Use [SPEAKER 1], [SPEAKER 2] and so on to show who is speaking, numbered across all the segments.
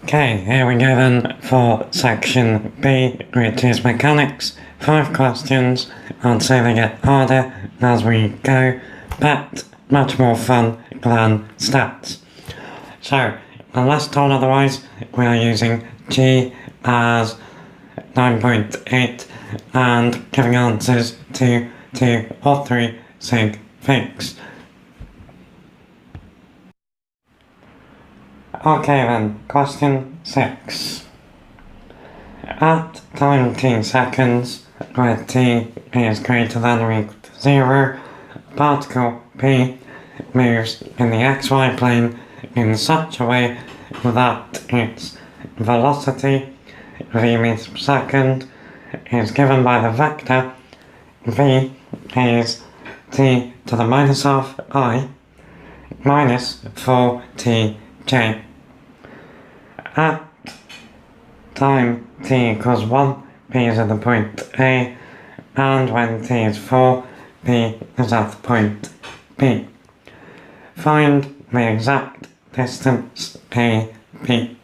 [SPEAKER 1] Okay, here we go then for section B, which is mechanics. 5 questions. I'd say they get harder as we go, but much more fun than stats. So, unless told otherwise, we are using G as 9.8 and giving answers to 2 or 3 sig figs. Okay then, question 6. At time t seconds, where t is greater than or equal to 0, particle P moves in the xy plane in such a way that its velocity, v meters per second, is given by the vector v is t to the minus half I minus 4tj. At time t equals 1, p is at the point A, and when t is 4, p is at the point B. Find the exact distance AB.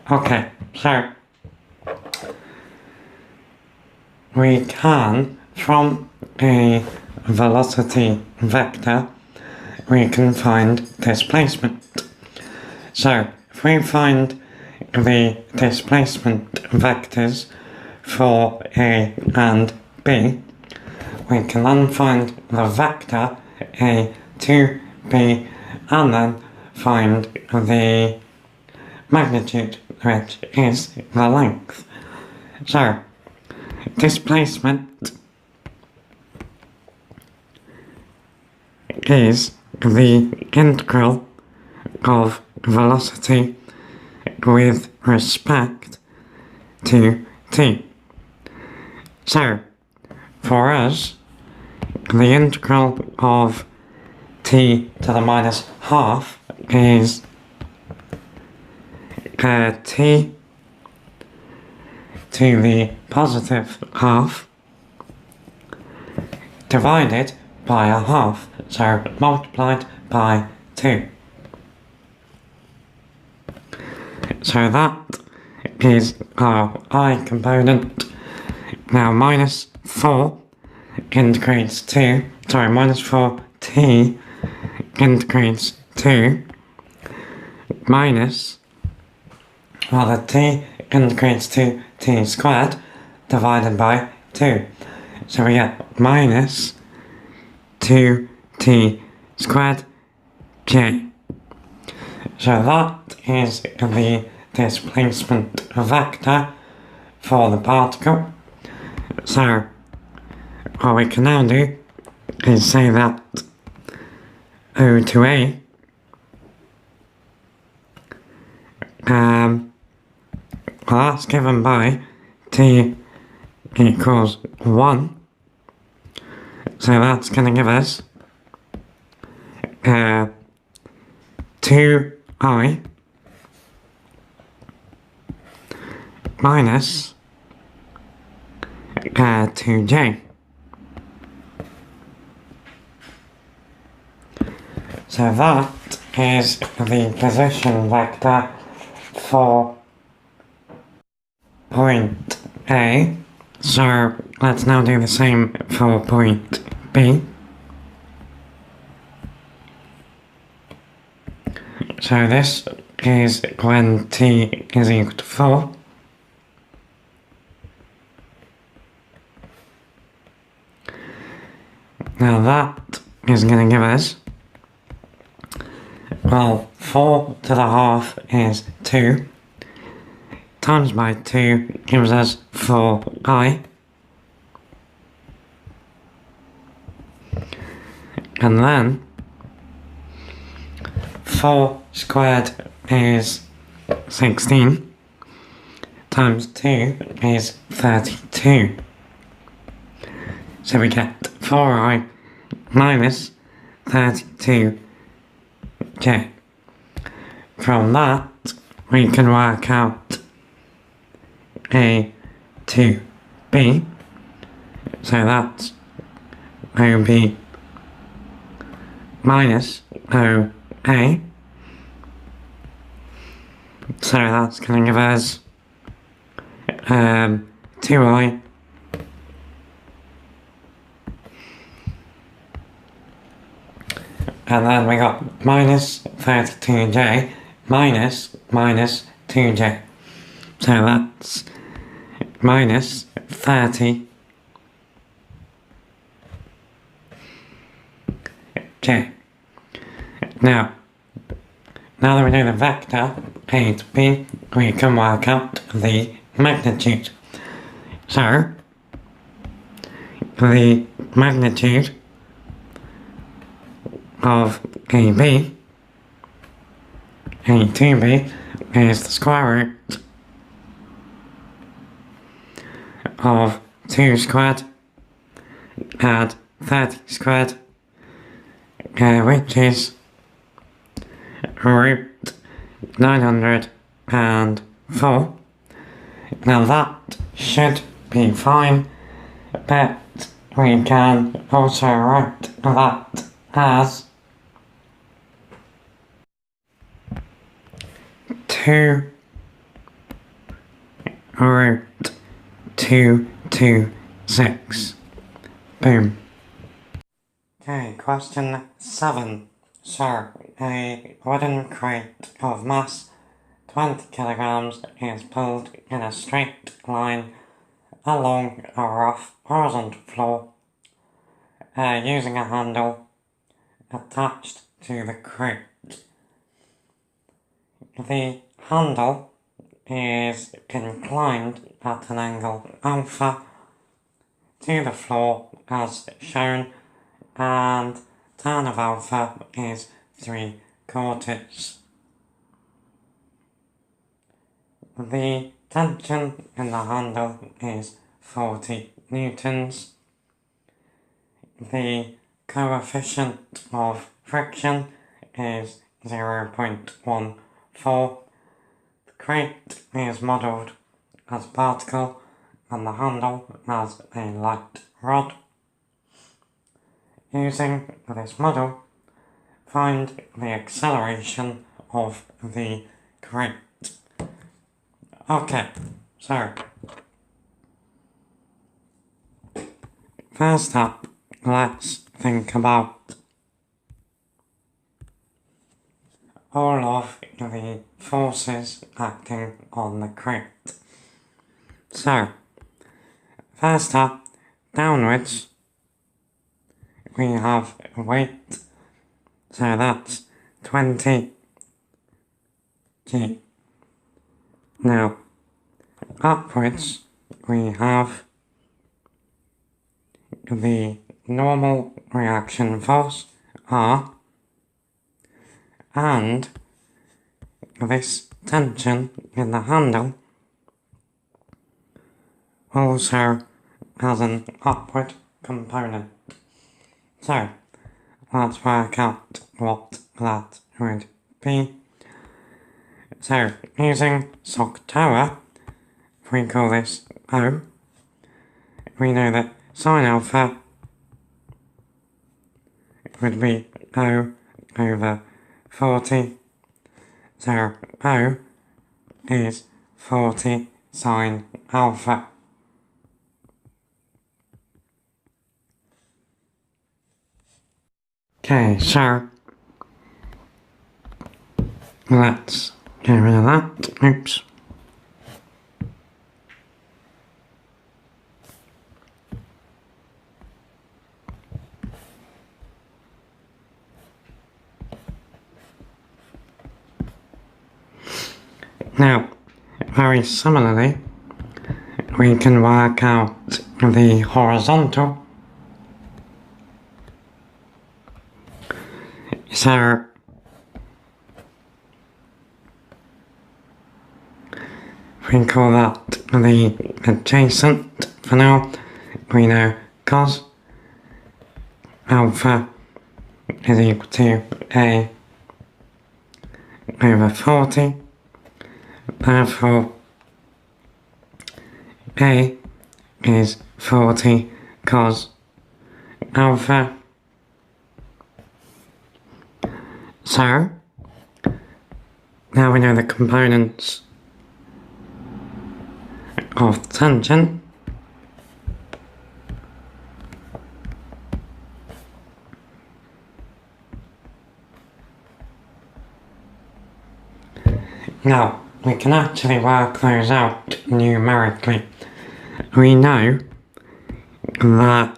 [SPEAKER 1] Okay, so we can, from a velocity vector, we can find displacement. So, if we find the displacement vectors for A and B, we can then find the vector A to B and then find the magnitude, which is the length. So, displacement is the integral of velocity with respect to t. So, for us, the integral of t to the minus half is t to the positive half divided by a half, so multiplied by 2. So that is our I component. Now minus 4 integrates to, minus 4t integrates to minus, the t integrates to t squared divided by 2. So we get minus 2t squared j. So that is the displacement vector for the particle. So what we can now do is say that O to A well, that's given by t equals 1. So that's going to give us 2I minus 2j. So that is the position vector for point A. So let's now do the same for point B. So this is when t is equal to 4. Now that is going to give us, well, 4 to the half is 2, times by 2 gives us 4i, and then 4 squared is 16, times 2 is 32. So we get 4i minus 32j. From that, we can work out A to B. So that's OB minus OA. So that's going to give us 2i and then we got minus 32j minus 2j. So that's minus 30j. Now that we know the vector a to b, we can work out the magnitude. So the magnitude of AB, A to B, is the square root of 2 squared add 30 squared, which is root 904. Now that should be fine, but we can also write that as 2 root 226. Boom. Okay, question 7. So, a wooden crate of mass 20 kilograms is pulled in a straight line along a rough horizontal floor using a handle attached to the crate. The handle is inclined at an angle alpha to the floor as shown, and tan of alpha is 3/4. The tension in the handle is 40 newtons. The coefficient of friction is 0.14. The crate is modelled as a particle and the handle as a light rod. Using this model, find the acceleration of the crate. Okay, so first up, let's think about all of the forces acting on the crate. So, first up, downwards, we have weight, so that's 20 g. Now, upwards, we have the normal reaction force, R, and this tension in the handle also has an upward component. So, let's work out what that would be. So, using SOHCAHTOA, if we call this O, we know that sine alpha would be O over 40. So, O is 40 sine alpha. Okay, so let's get rid of that. Oops. Now, very similarly, we can work out the horizontal. So, we call that the adjacent for now. We know cos alpha is equal to A over 40. Therefore, A is 40 cos alpha. So, Now we know the components of the tangent. Now, we can actually work those out numerically. We know that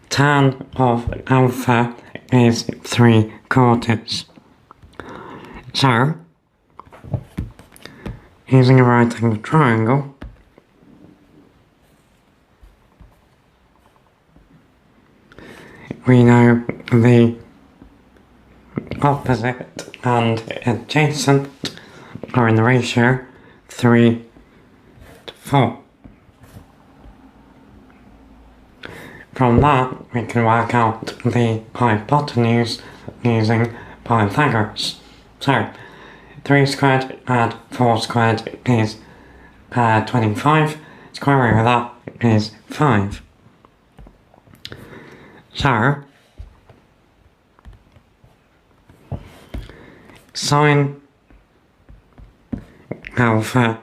[SPEAKER 1] tan of alpha is 3/4. So, using a right angle triangle, we know the opposite and adjacent are in the ratio 3:4. From that, we can work out the hypotenuse using Pythagoras. So, 3 squared add 4 squared is 25. Square root of that is 5. So, sine alpha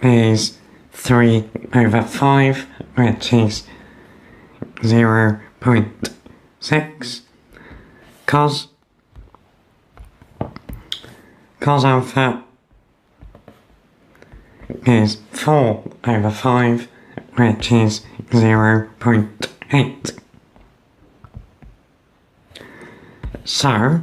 [SPEAKER 1] is 3/5, which is 0.6. Cos alpha is 4/5, which is 0.8. So,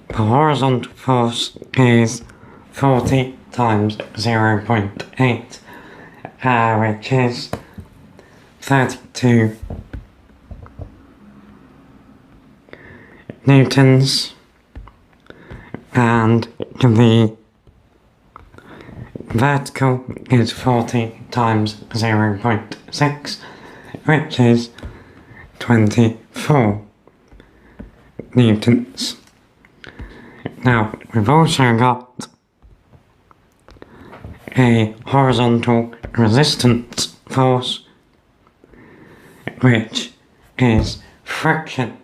[SPEAKER 1] the horizontal force is 40 times 0.8, which is 32 newtons, and the vertical is 40 times 0.6, which is 24 newtons. Now, we've also got a horizontal resistance force, which is friction.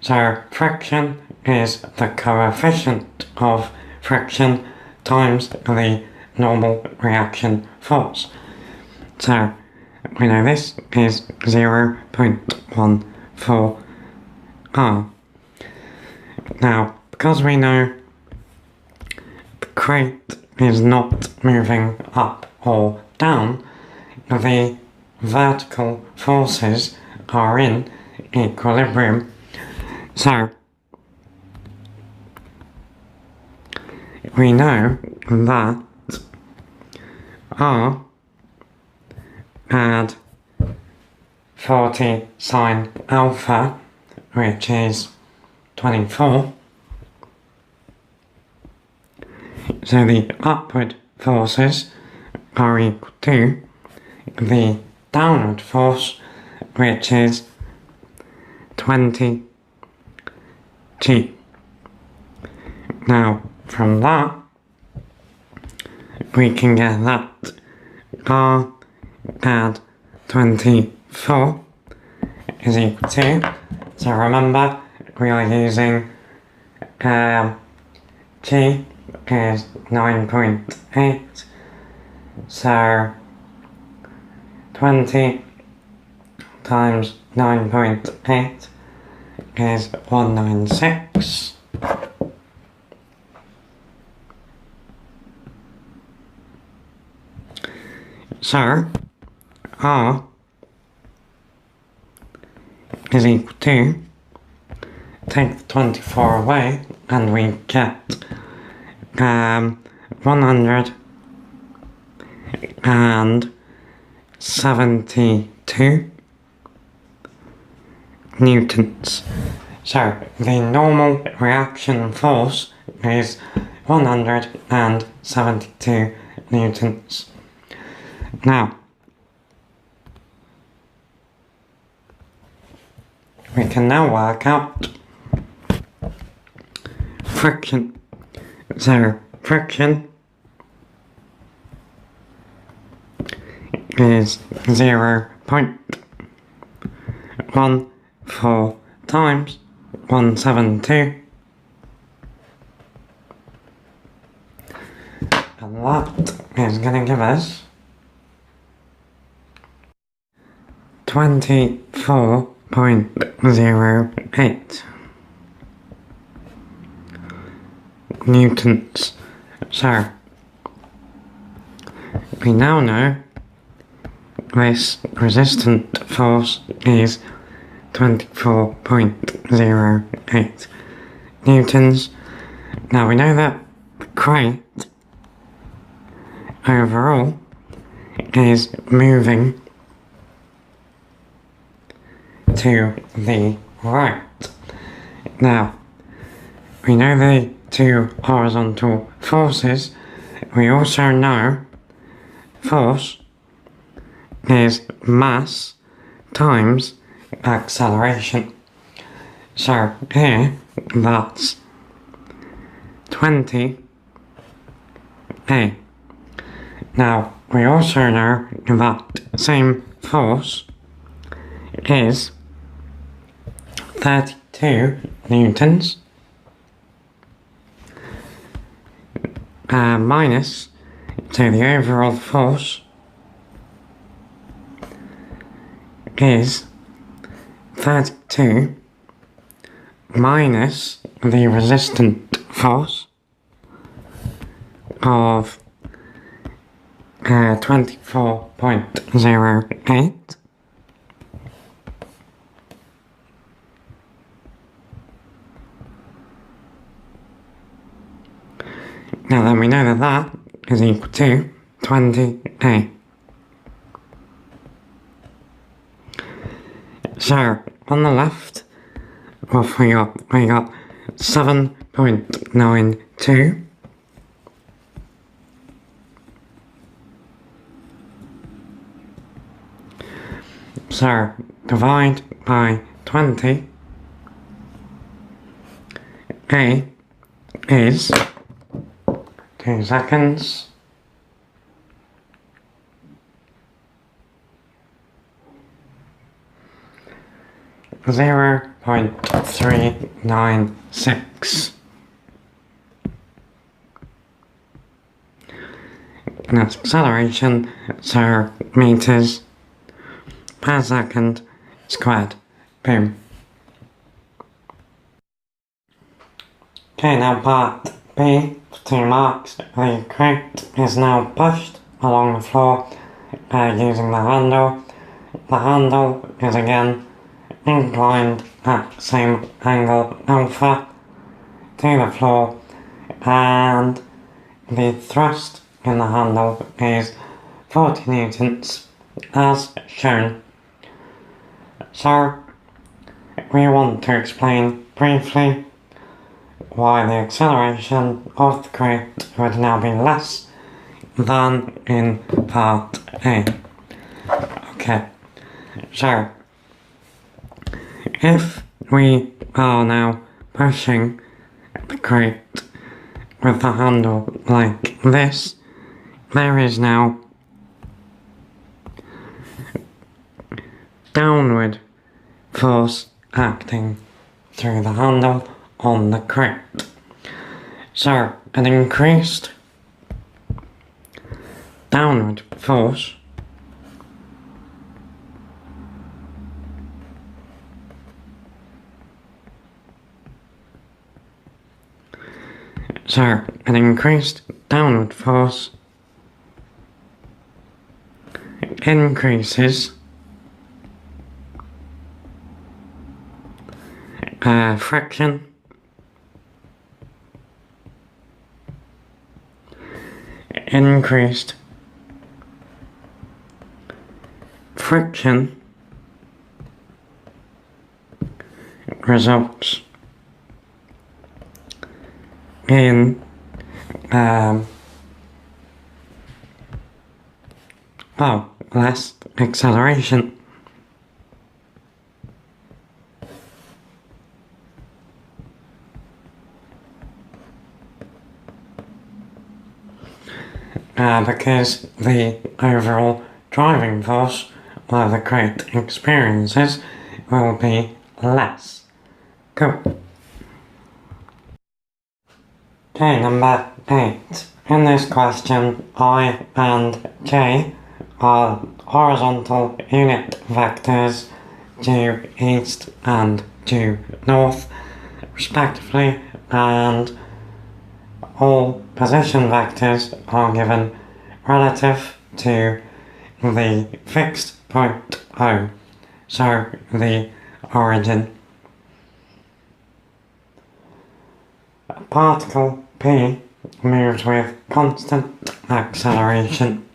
[SPEAKER 1] So, friction is the coefficient of friction times the normal reaction force. So, we know this is 0.14 R. Now, because we know the crate is not moving up or down, the vertical forces are in equilibrium. So, we know that R add 40 sine alpha, which is 24. So the upward forces are equal to the downward force, which is 20 G. Now, from that, we can get that R add 24 is equal to, so remember, we are using G is 9.8, so 20 times 9.8 is 196. So, R is equal to, take the 24 away, and we get 172 newtons. So the normal reaction force is 172 newtons. Now, we can now work out friction. So friction is 0.14 times 172 And that is going to give us 24.08 newtons. So, we now know this resistant force is 24.08 newtons. Now we know that the crate overall is moving to the right. Now, we know the two horizontal forces. We also know force is mass times acceleration. So here, that's 20 A. Now, we also know that same force is 32 newtons minus to the overall force is 32 minus the resistant force of 24.08. Now then we know that that is equal to 20A. So on the left, what we got? We got 7.92. So divide by 20. A is 2 seconds. .396. And that's acceleration, so meters per second squared. Boom. Okay, now part B, 2 marks. The crate is now pushed along the floor using the handle. The handle is again inclined at same angle alpha to the floor, and the thrust in the handle is 40 newtons as shown. So we want to explain briefly why the acceleration of the crate would now be less than in part A. Okay, so if we are now pushing the crate with the handle like this, there is now downward force acting through the handle on the crate. So an increased downward force increases friction, increased friction results in less acceleration. Because the overall driving force of the crate experiences will be less. Cool. Okay, number 8 in this question, I and j are horizontal unit vectors due east and due north, respectively, and all position vectors are given relative to the fixed point O, so the origin. A particle P moves with constant acceleration.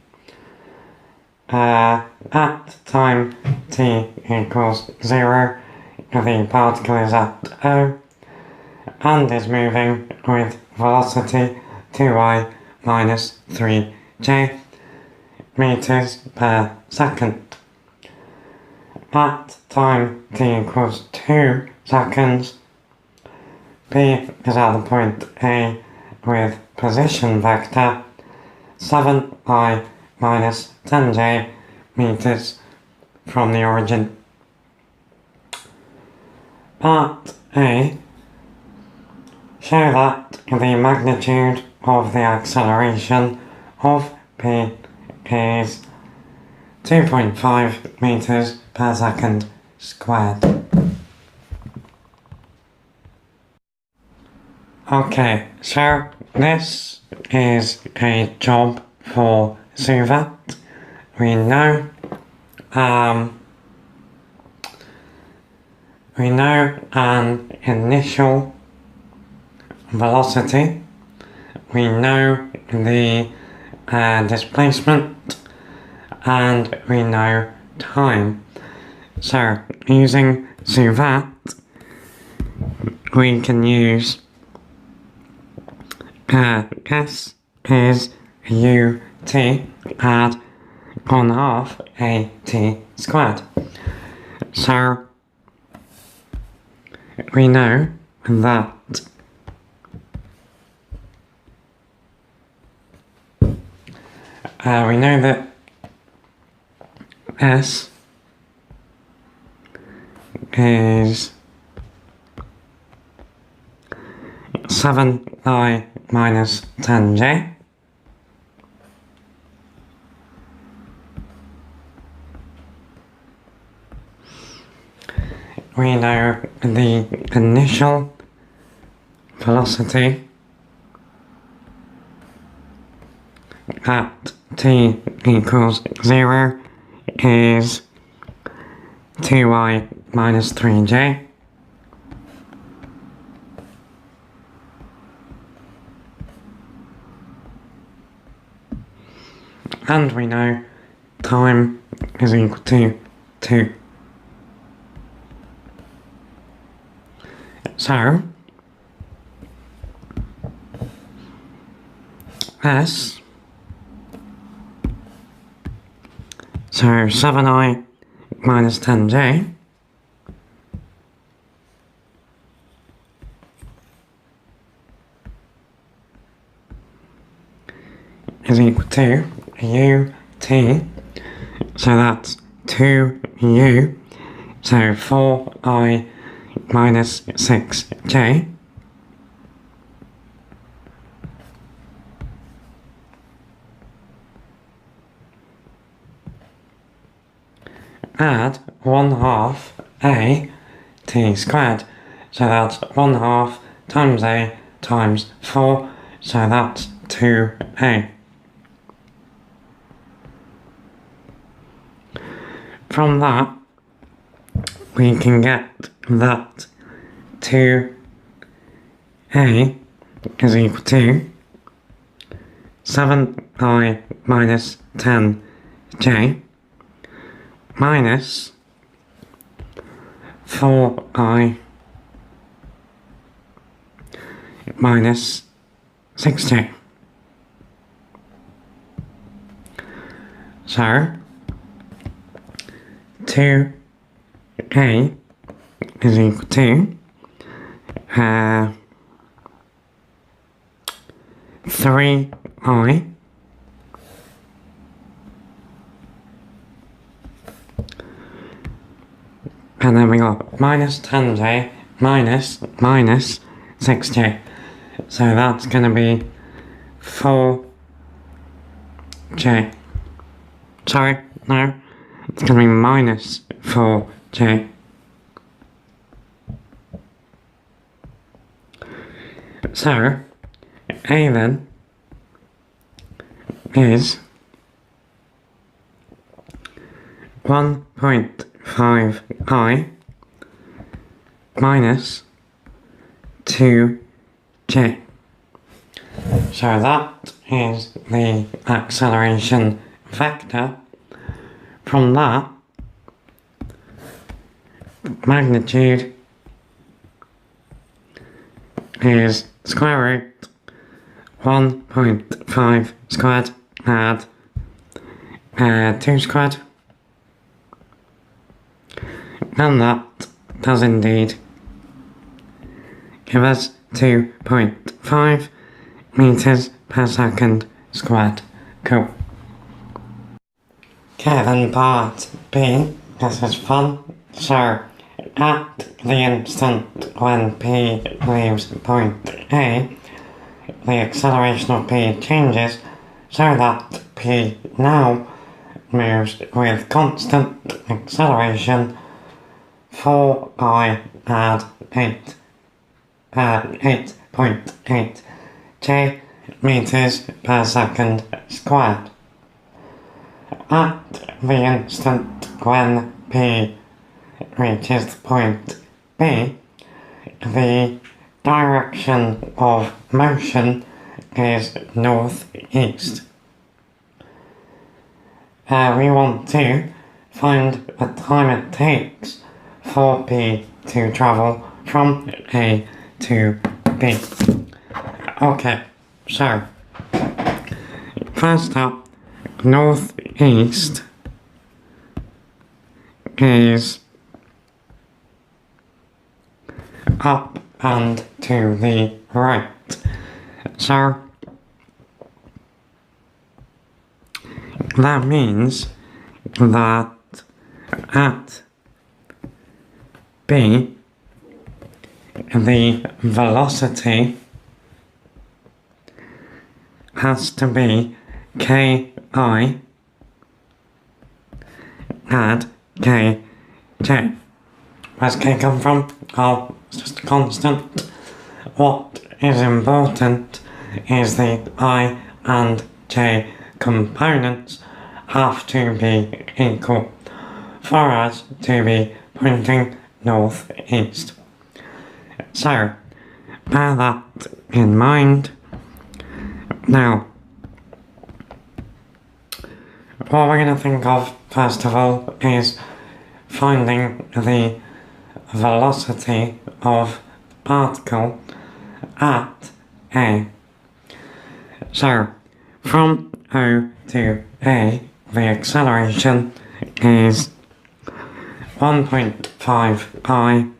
[SPEAKER 1] At time t equals 0, the particle is at O and is moving with velocity 2I minus 3j meters per second. At time t equals 2 seconds, P is at the point A with position vector 7I minus 10j meters from the origin. At A, show that the magnitude of the acceleration of P is 2.5 meters per second squared. Okay, so this is a job for Suvat. We know an initial velocity, we know the displacement, and we know time. So using Suvat, we can use S is ut add 1/2 at squared. So we know that S is 7I minus 10j. We know the initial velocity at t equals 0 is 2I minus 3j. And we know time is equal to 2. So, S, so 7I minus 10j is equal to ut, so that's 2u, so 4I minus 6j add 1/2 a t squared, so that's 1/2 times a times 4, so that's 2a. From that, we can get that 2a is equal to 7I minus 10j minus 4I minus 6j. So 2a is equal to 3I and then we got minus 10j minus 6j, so that's going to be 4j. Sorry, no, it's going to be minus 4j. So, A then is 1.5i minus 2j. So that is the acceleration vector. From that, magnitude is square root 1.5 squared add 2 squared, and that does indeed give us 2.5 meters per second squared. Cool. Okay, then part B, this is fun. So, at the instant when P leaves point A, the acceleration of P changes so that P now moves with constant acceleration 4i add 8.8 j meters per second squared. At the instant when P reaches point B, the direction of motion is northeast. We want to find the time it takes for P to travel from A to B. Okay, so first up, northeast is up and to the right. So that means that at B, the velocity has to be ki add kj. Where's k come from? Oh, it's just a constant. What is important is the I and j components have to be equal for us to be pointing northeast. So, bear that in mind. Now, what we're going to think of first of all is finding the velocity of particle at A. So, from O to A, the acceleration is 1.5i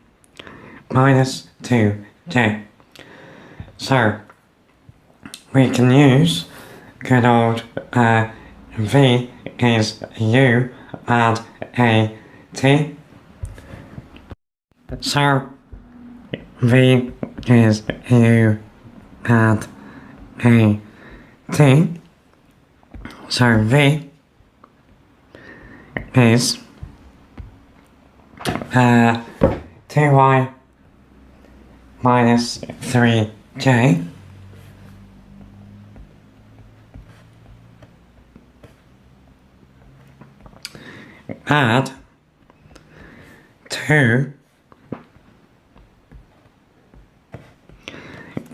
[SPEAKER 1] minus 2j. So, we can use good old V is U add a t. So V is U add a t. So V is 2y minus 3j add 2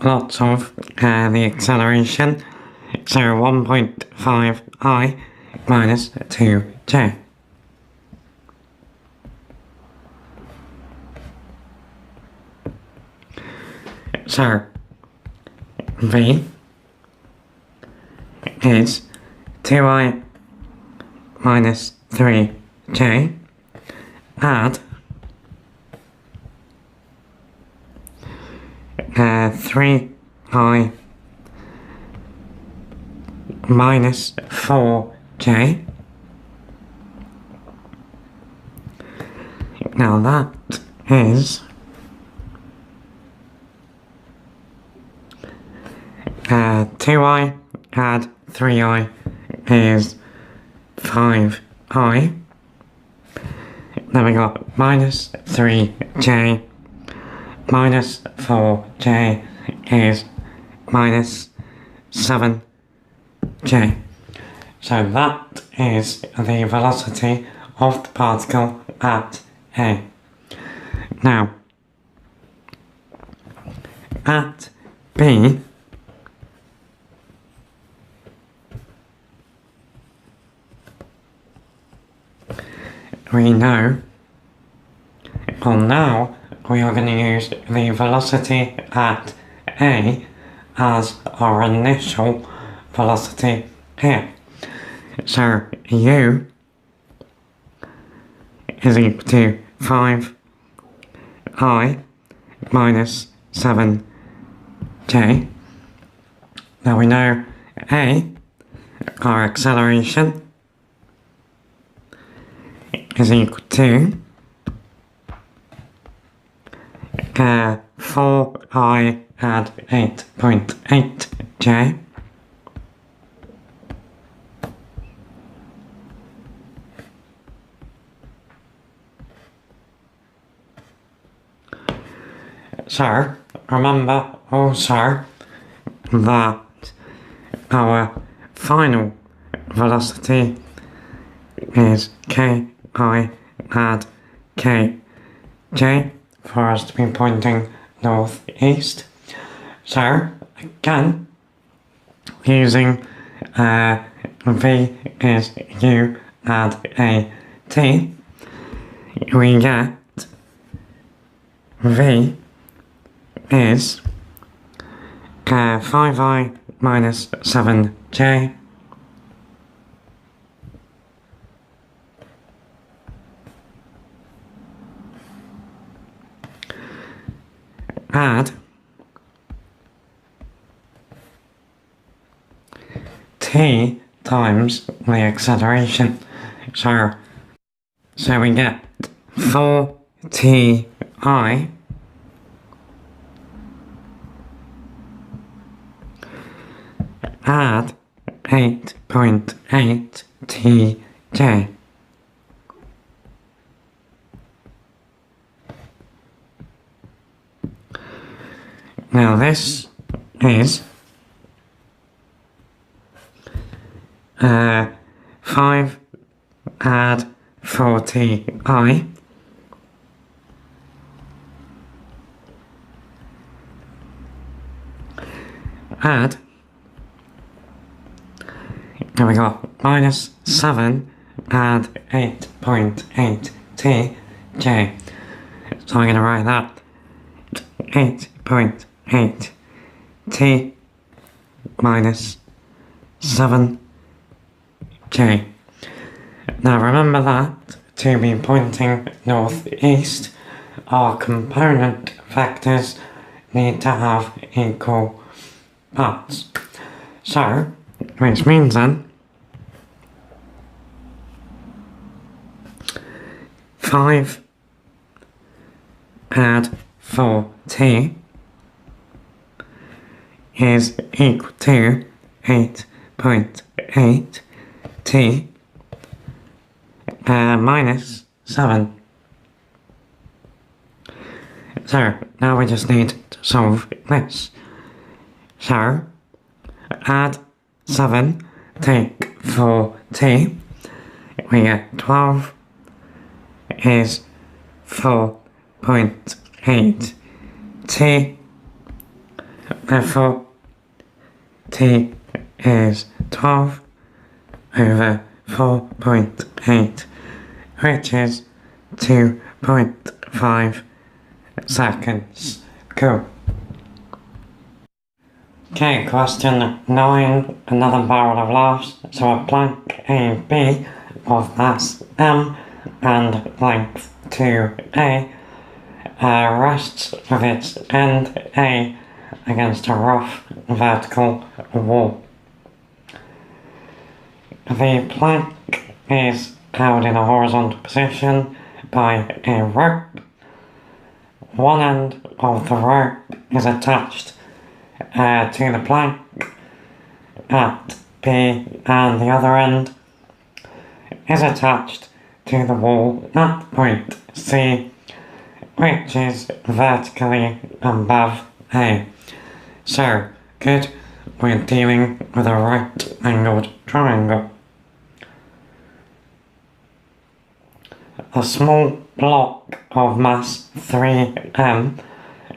[SPEAKER 1] lots of the acceleration, so 1.5i minus 2j. So V is 2i minus 3j add 3i minus 4j. Now that is 2i add 3i is 5i. Then we got minus 3j. Minus 4j is minus 7j. So that is the velocity of the particle at A. Now, at B, we know, well now, we are going to use the velocity at A as our initial velocity here. So u is equal to 5i minus 7j. Now we know A, our acceleration, is equal to 4i add 8.8j. So, remember also that our final velocity is ki add kj for us to be pointing northeast. So, again, using v is u add a t, we get v is 5i minus 7j add t times the acceleration. So we get 4ti add 8.8tj. Now this is 5 add 40i add, and we got minus 7 add 8.8tj. So I'm going to write that 8.8t minus 7j. Now remember that to be pointing northeast, our component vectors need to have equal parts. So, which means then 5 add 4t is equal to 8.8t minus 7. So now we just need to solve this. So add 7, take 4t, we get 12 is 4.8t, therefore t is 12 over 4.8, which is 2.5 seconds. Cool. Okay, question 9, another barrel of laughs. So a plank AB of mass m and length 2a rests with its end A against a rough vertical wall. The plank is held in a horizontal position by a rope. One end of the rope is attached to the plank at B and the other end is attached to the wall at point C, which is vertically above A. So, good, we're dealing with a right-angled triangle. A small block of mass 3m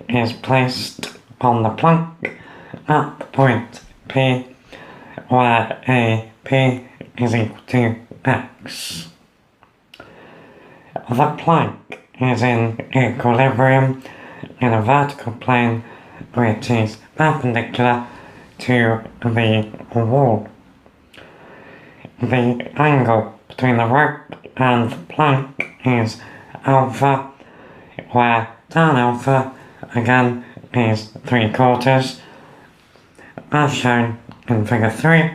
[SPEAKER 1] is placed on the plank at the point P, where AP is equal to x. The plank is in equilibrium in a vertical plane which is perpendicular to the wall. The angle between the rope and the plank is alpha, where tan alpha again is 3/4, as shown in figure 3.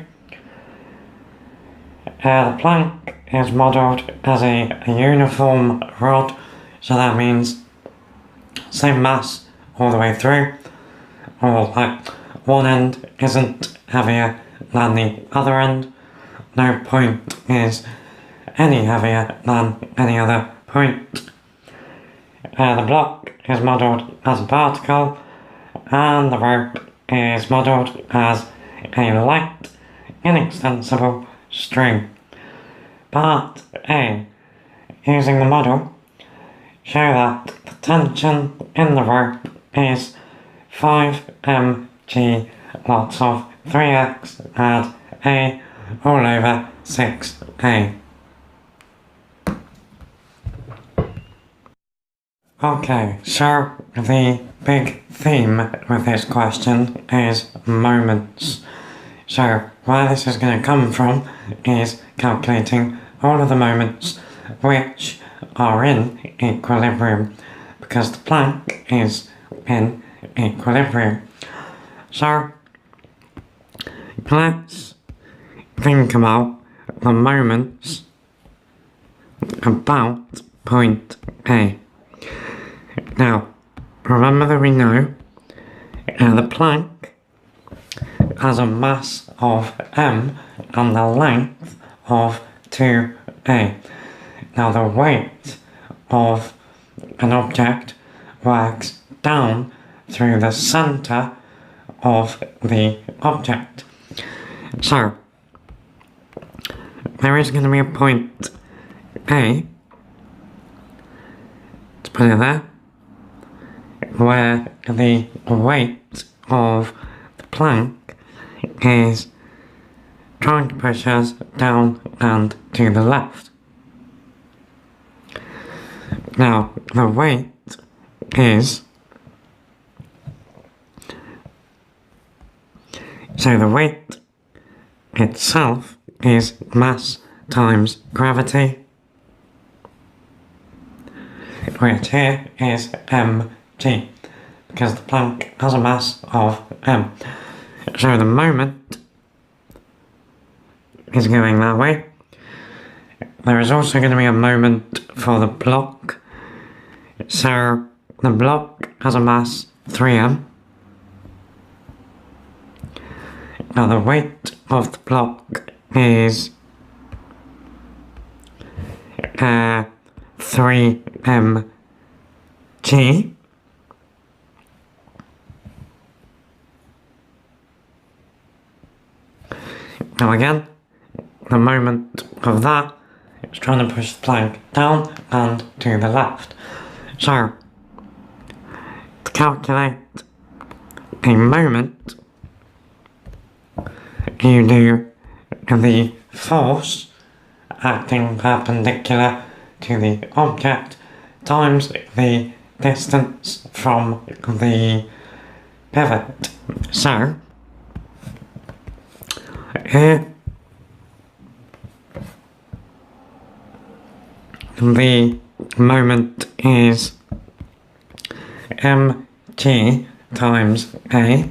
[SPEAKER 1] The plank is modelled as a uniform rod, so that means same mass all the way through, or like one end isn't heavier than the other end. No point is any heavier than any other point. The block is modelled as a particle, and the rope is modelled as a light, inextensible string. Part A. Using the model, show that the tension in the rope is 5 mg lots of 3x add A all over 6A. Okay, so the big theme with this question is moments. So where this is going to come from is calculating all of the moments which are in equilibrium, because the plank is in equilibrium. So let's think about the moments about point A. Now, remember that we know the plank has a mass of m and the length of 2a. Now, the weight of an object works down through the centre of the object. So, there is going to be a point A, let's put it there, where the weight of the plank is trying to push us down and to the left. Now, the weight is, so the weight itself is mass times gravity, which here is mg, because the plank has a mass of m. So the moment is going that way. There is also going to be a moment for the block. So the block has a mass 3m. Now the weight of the block is 3mg. Now again, the moment of that is trying to push the plank down and to the left. So, to calculate a moment, you do the force acting perpendicular to the object times the distance from the pivot. So, here the moment is mg times A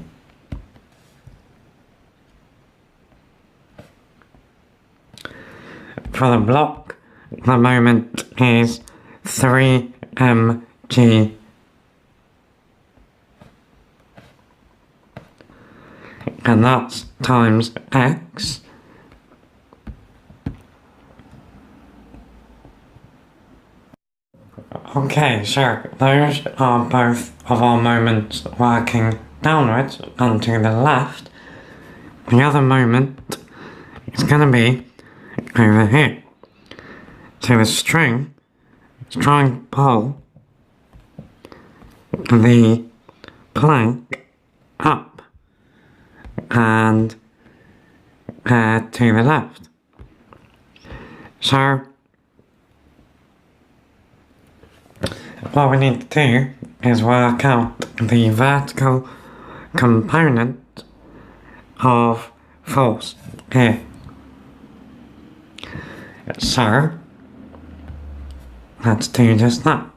[SPEAKER 1] for the block. The moment is 3mg, and and that's times x. Okay, so those are both of our moments working downwards and to the left. The other moment is going to be over here. So the string is trying to pull the plank up and to the left. So what we need to do is work out the vertical component of force here. So let's do just that.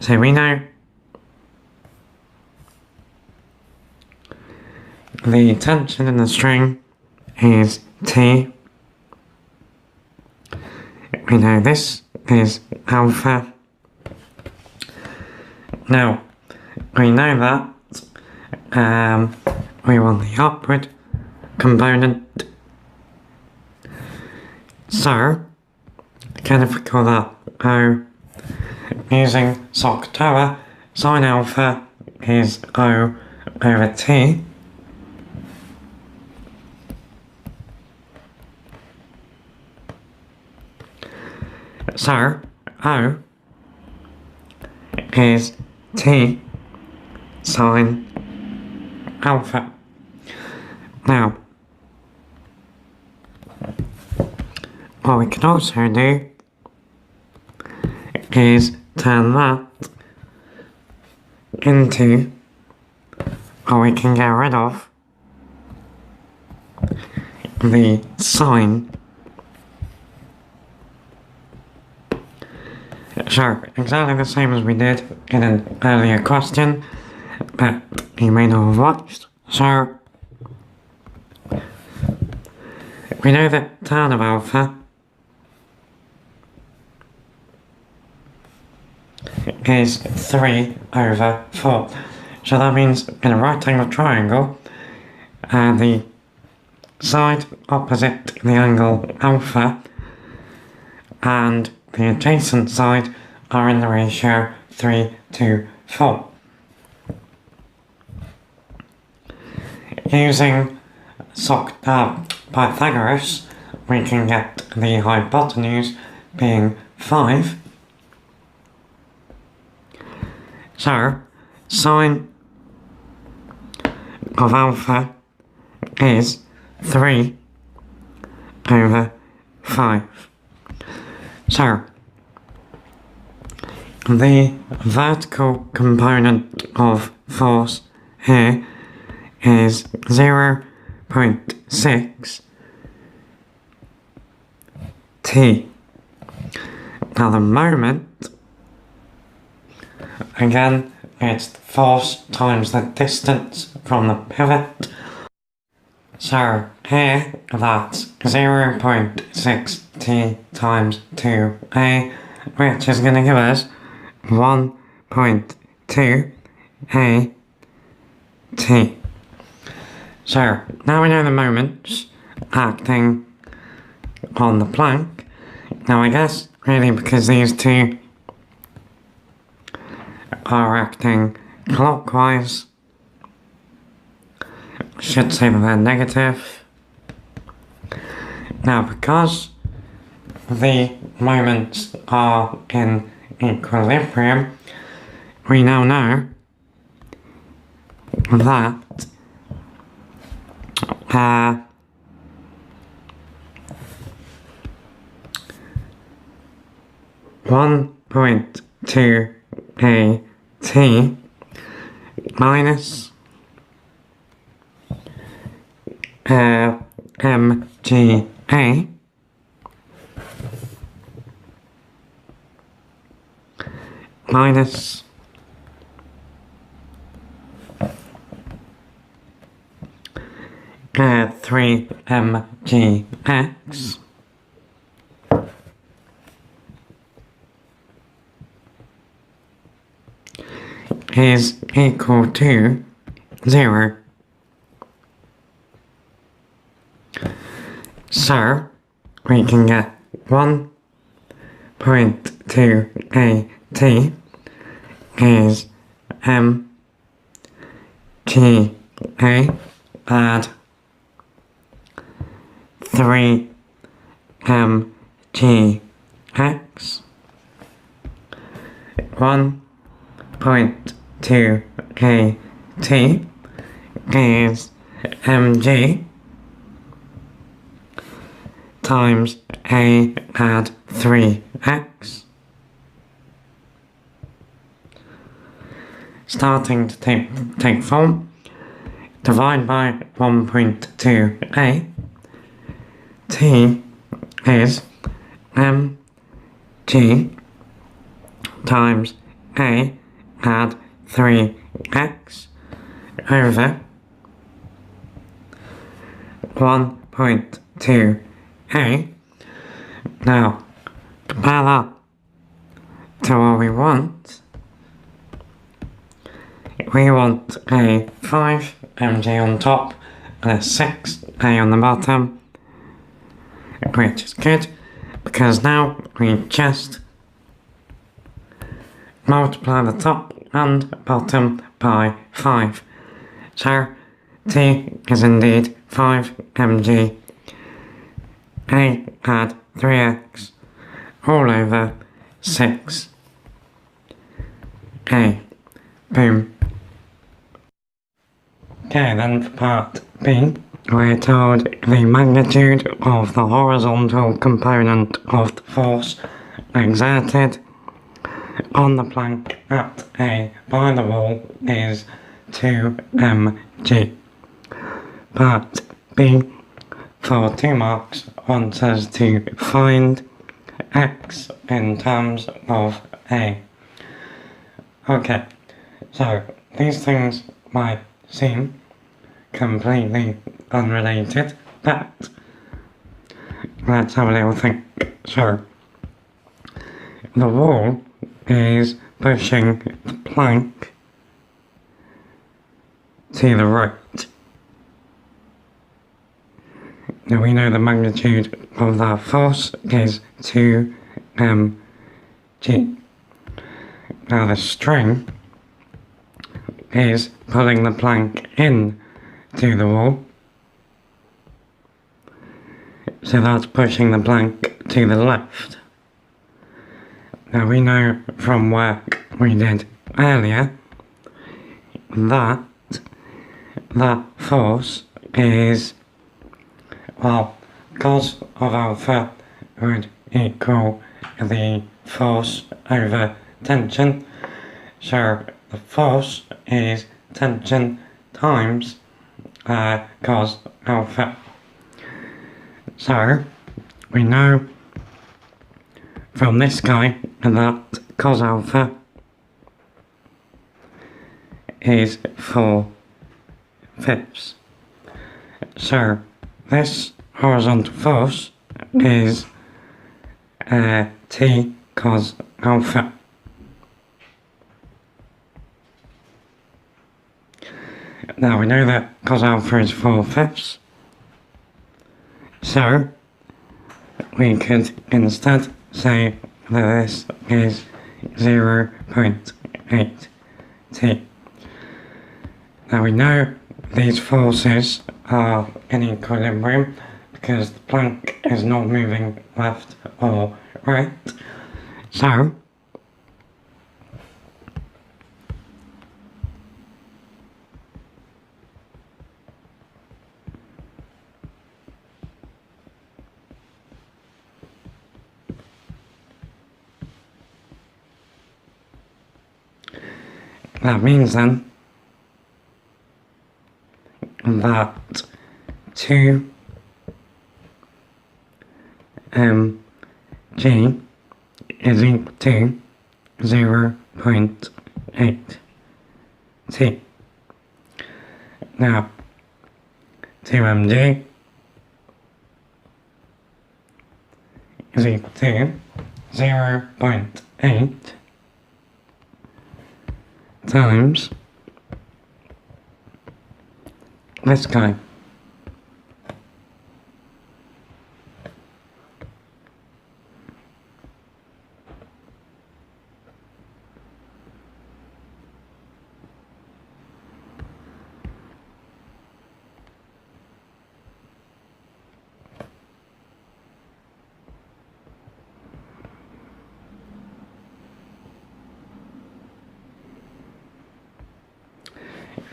[SPEAKER 1] So we know the tension in the string is T. We know this is alpha. Now, we know that we want the upward component. So, again, if we call that O, using SOHCAHTOA, sine alpha is O over T. So, O is T sine alpha. Now, what we can also do is turn that into, or we can get rid of the sine. So, exactly the same as we did in an earlier question, but you may not have watched. So, we know that tan of alpha is 3 over 4. So that means in a right angle triangle, the side opposite the angle alpha and the adjacent side are in the ratio 3 to 4. Using Pythagoras, we can get the hypotenuse being 5. So, sine of alpha is 3 over 5. So, the vertical component of force here is 0.6 T. Now the moment, again, it's the force times the distance from the pivot. So here, that's 0.6 T times 2A, which is going to give us 1.2 A T. So, now we know the moments acting on the plank. Now I guess, really, because these two are acting clockwise, I should say that they're negative. Now, because the moments are in equilibrium, we now know that 1.2 AT minus MGA minus 3mgx is equal to 0. So we can get 1.2at is mga add 3mgx 1.2at is mg times a add 3x. Starting to take form, divide by 1.2a, t is mg times a add 3x over 1.2a. Now, compare that to what we want. We want a 5 mg on top and a 6a on the bottom, which is good because now we just multiply the top and bottom by 5. So t is indeed 5 mg. A add 3x all over 6. A. Boom. Okay, then for part B, we're told the magnitude of the horizontal component of the force exerted on the plank at A by the wall is 2 mg. Part B, for 2 marks, wants us to find x in terms of A. Okay, so these things might seem completely unrelated, but let's have a little think. So, the wall is pushing the plank to the right. Now we know the magnitude of that force is 2 mg. Now the string is pulling the plank in to the wall, so that's pushing the plank to the left. Now we know from work we did earlier that that force is, well, cos of alpha would equal the force over tension, so the force is tension times cos alpha. So we know from this guy that cos alpha is 4/5. So this horizontal force is T cos alpha. Now we know that cos alpha is 4/5, so we could instead say that this is 0.8 T. Now we know these forces are in equilibrium because the plank is not moving left or right, so that means then that 2 mg is equal to 0.8 T. Now 2 mg is equal to 0.8 times this guy.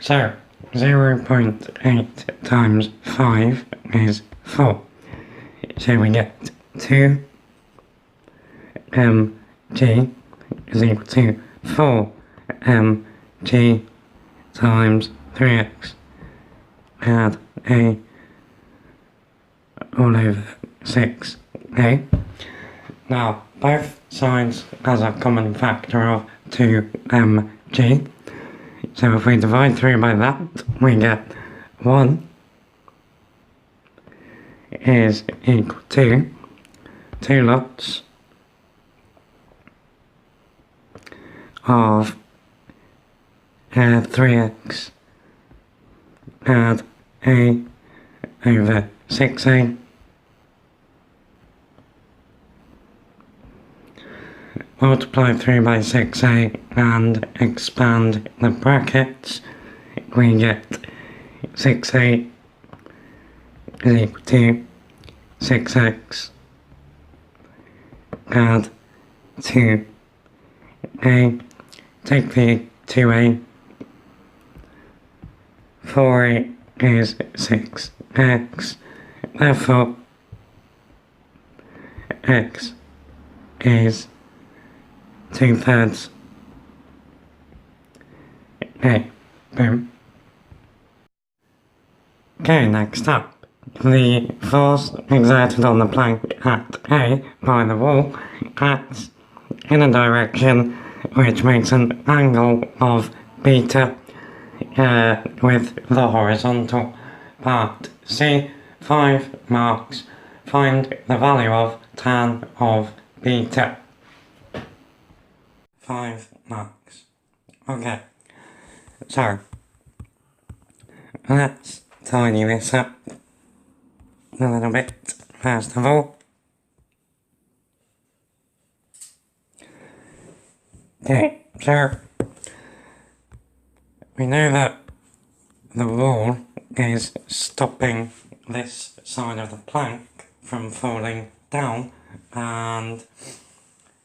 [SPEAKER 1] So 0.8 times 5 is 4. So we get 2 mg is equal to 4 mg times 3x add a all over 6a. Now both sides has a common factor of 2 mg. So if we divide through by that, we get 1 is equal to 2 lots of 3x add a over 6a multiply through by 6a and expand the brackets, we get 6a is equal to 6x add 2a, take the 2a, 4a is 6x, therefore x is 2/3 a. Boom. Okay, next up, the force exerted on the plank at A by the wall acts in a direction which makes an angle of beta with the horizontal part. C, 5 marks. Find the value of tan of beta. 5 marks. Okay, so let's tidy this up a little bit first of all. Okay, so we know that the wall is stopping this side of the plank from falling down and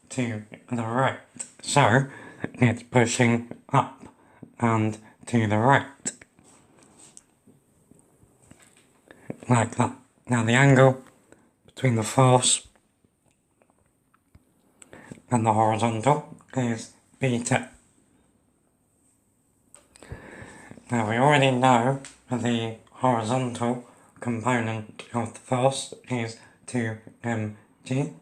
[SPEAKER 1] to the right, so it's pushing up and to the right, like that. Now the angle between the force and the horizontal is beta. Now we already know the horizontal component of the force is 2 mg.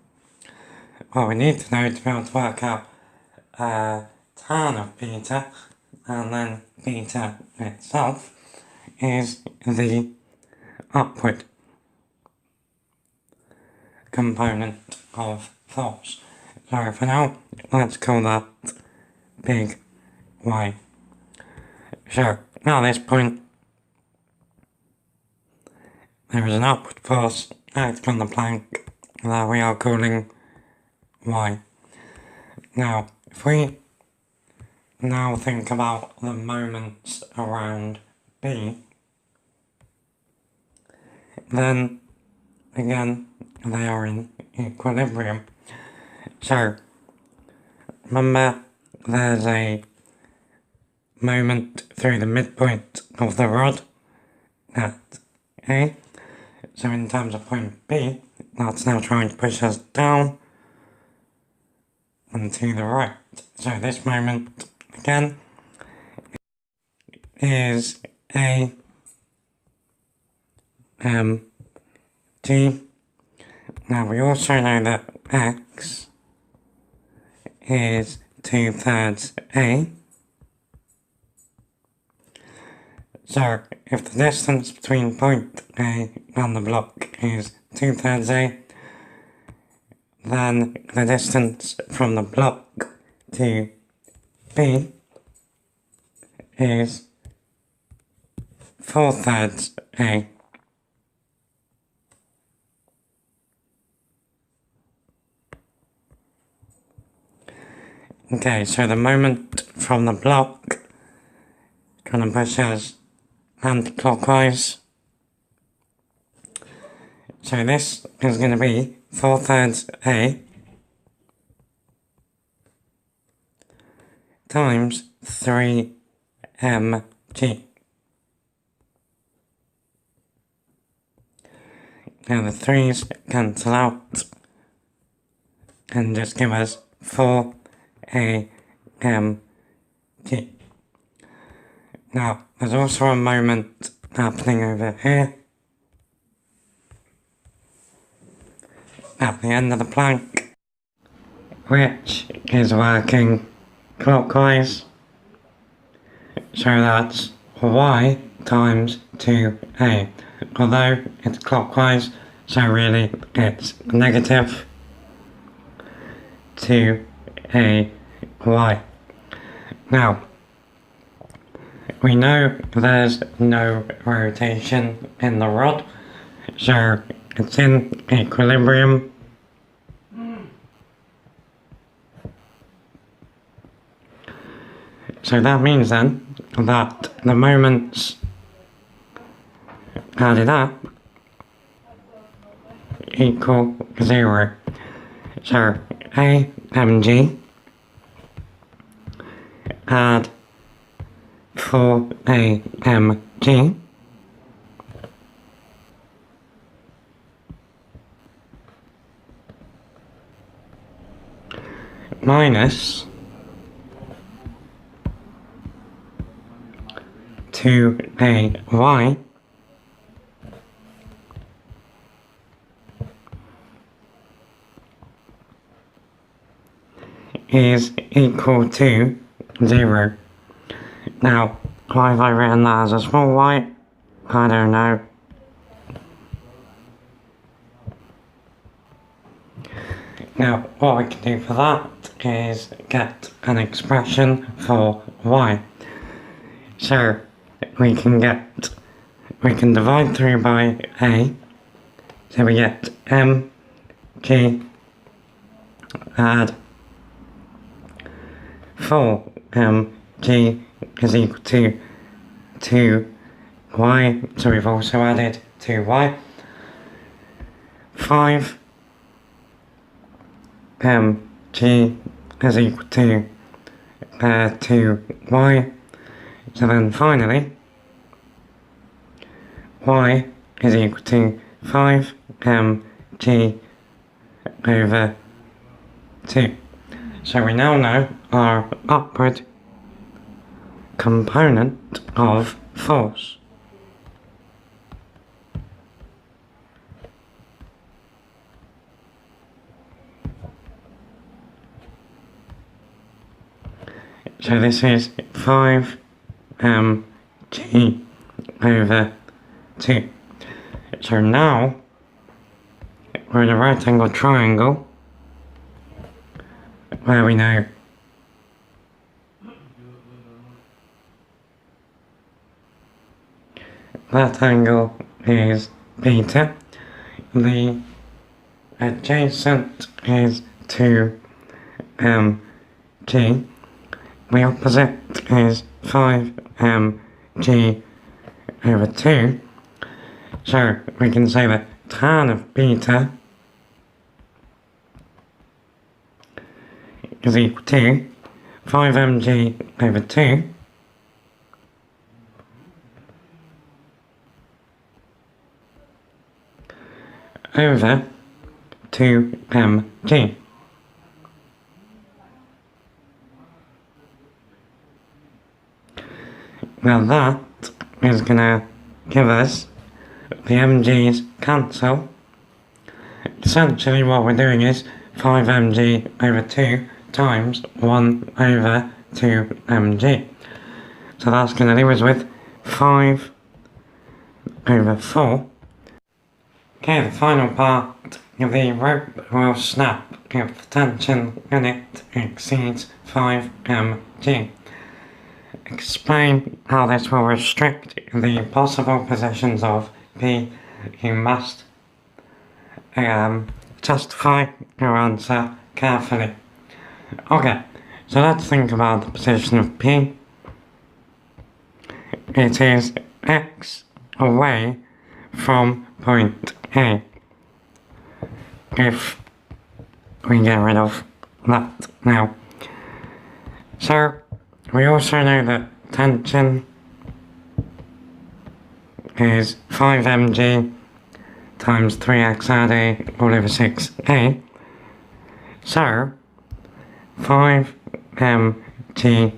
[SPEAKER 1] What we need to know to be able to work out tan of beta and then beta itself is the upward component of force. So for now, let's call that big Y. So now at this point, there is an upward force acting on the plank that we are calling Y. Now, if we now think about the moments around B, then again they are in equilibrium. So remember, there's a moment through the midpoint of the rod at A. So in terms of point B, that's now trying to push us down and to the right. So this moment again is A G. Now we also know that X is 2/3 A. So if the distance between point A and the block is 2/3 A, then the distance from the block to B is 4/3 A. Okay, so the moment from the block gonna push us anti-clockwise. So this is gonna be 4/3 A times 3 mg. G. Now the 3's cancel out and just give us 4 AM G. Now there's also a moment happening over here at the end of the plank, which is working clockwise, so that's y times 2a, although it's clockwise, so really it's negative 2ay. Now, we know there's no rotation in the rod, so it's in equilibrium. So that means then that the moments added up equal 0. So AMG add 4AMG minus 2ay is equal to 0. Now, why have I written that as a small y? I don't know. Now, what we can do for that is get an expression for y. So, we can divide through by a, so we get m, g, add 4mg is equal to 2y, so we've also added 2y, 5mg is equal to 2y, so then finally y is equal to 5mg over 2. So we now know our upward component of force. So this is 5mg over 2. So now we're in a right angle triangle where we know that angle is beta, the adjacent is 2mg, the opposite is 5mg over 2, so we can say that tan of beta is equal to 5mg over 2 over 2mg. Now that is going to give us the mg's cancel. Essentially what we're doing is 5mg over 2 times 1 over 2mg. So that's going to leave us with 5 over 4. Okay, the final part, the rope will snap if the tension in it exceeds 5mg. Explain how this will restrict the possible positions of P. You must justify your answer carefully. Okay, so let's think about the position of P. It is x away from point A. If we get rid of that now. So, we also know that tension is 5mg times 3x add a all over 6a. So 5mg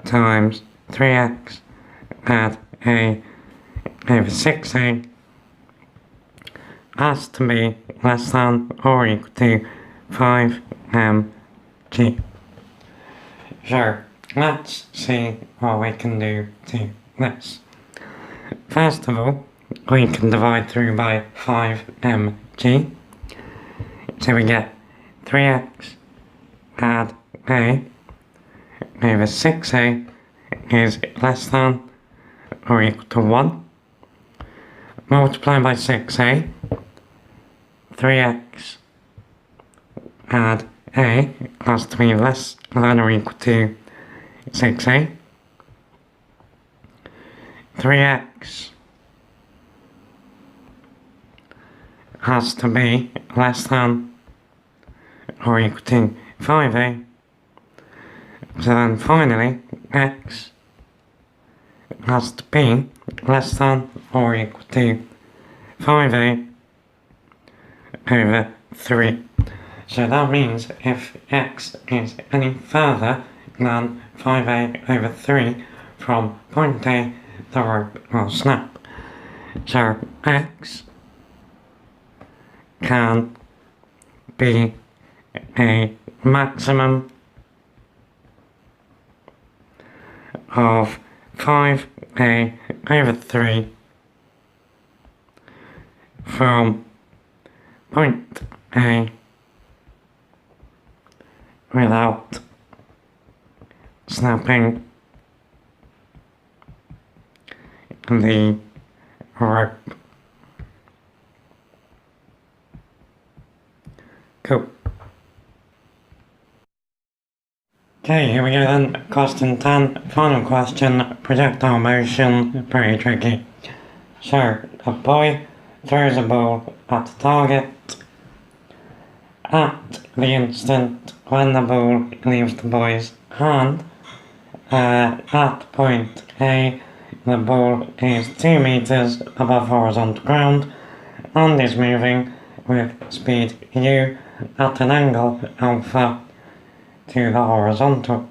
[SPEAKER 1] times 3x add a over 6a has to be less than or equal to 5mg. So let's see what we can do to this. First of all, we can divide through by 5mg. So we get 3x add a over 6a is less than or equal to 1. Multiply by 6a, 3x add a has to be less than or equal to 6a. 3x has to be less than or equal to 5a. So then finally, x has to be less than or equal to 5a over 3. So that means if x is any further than 5a over 3 from point A, the rope will snap. So x can be a maximum of 5a over 3 from point A without snapping the rope. Cool. Okay, here we go then. Question 10. Final question. Projectile motion. Pretty tricky. So, a boy throws a ball at the target. At the instant when the ball leaves the boy's hand, at point A, the ball is 2 meters above horizontal ground and is moving with speed u at an angle alpha to the horizontal.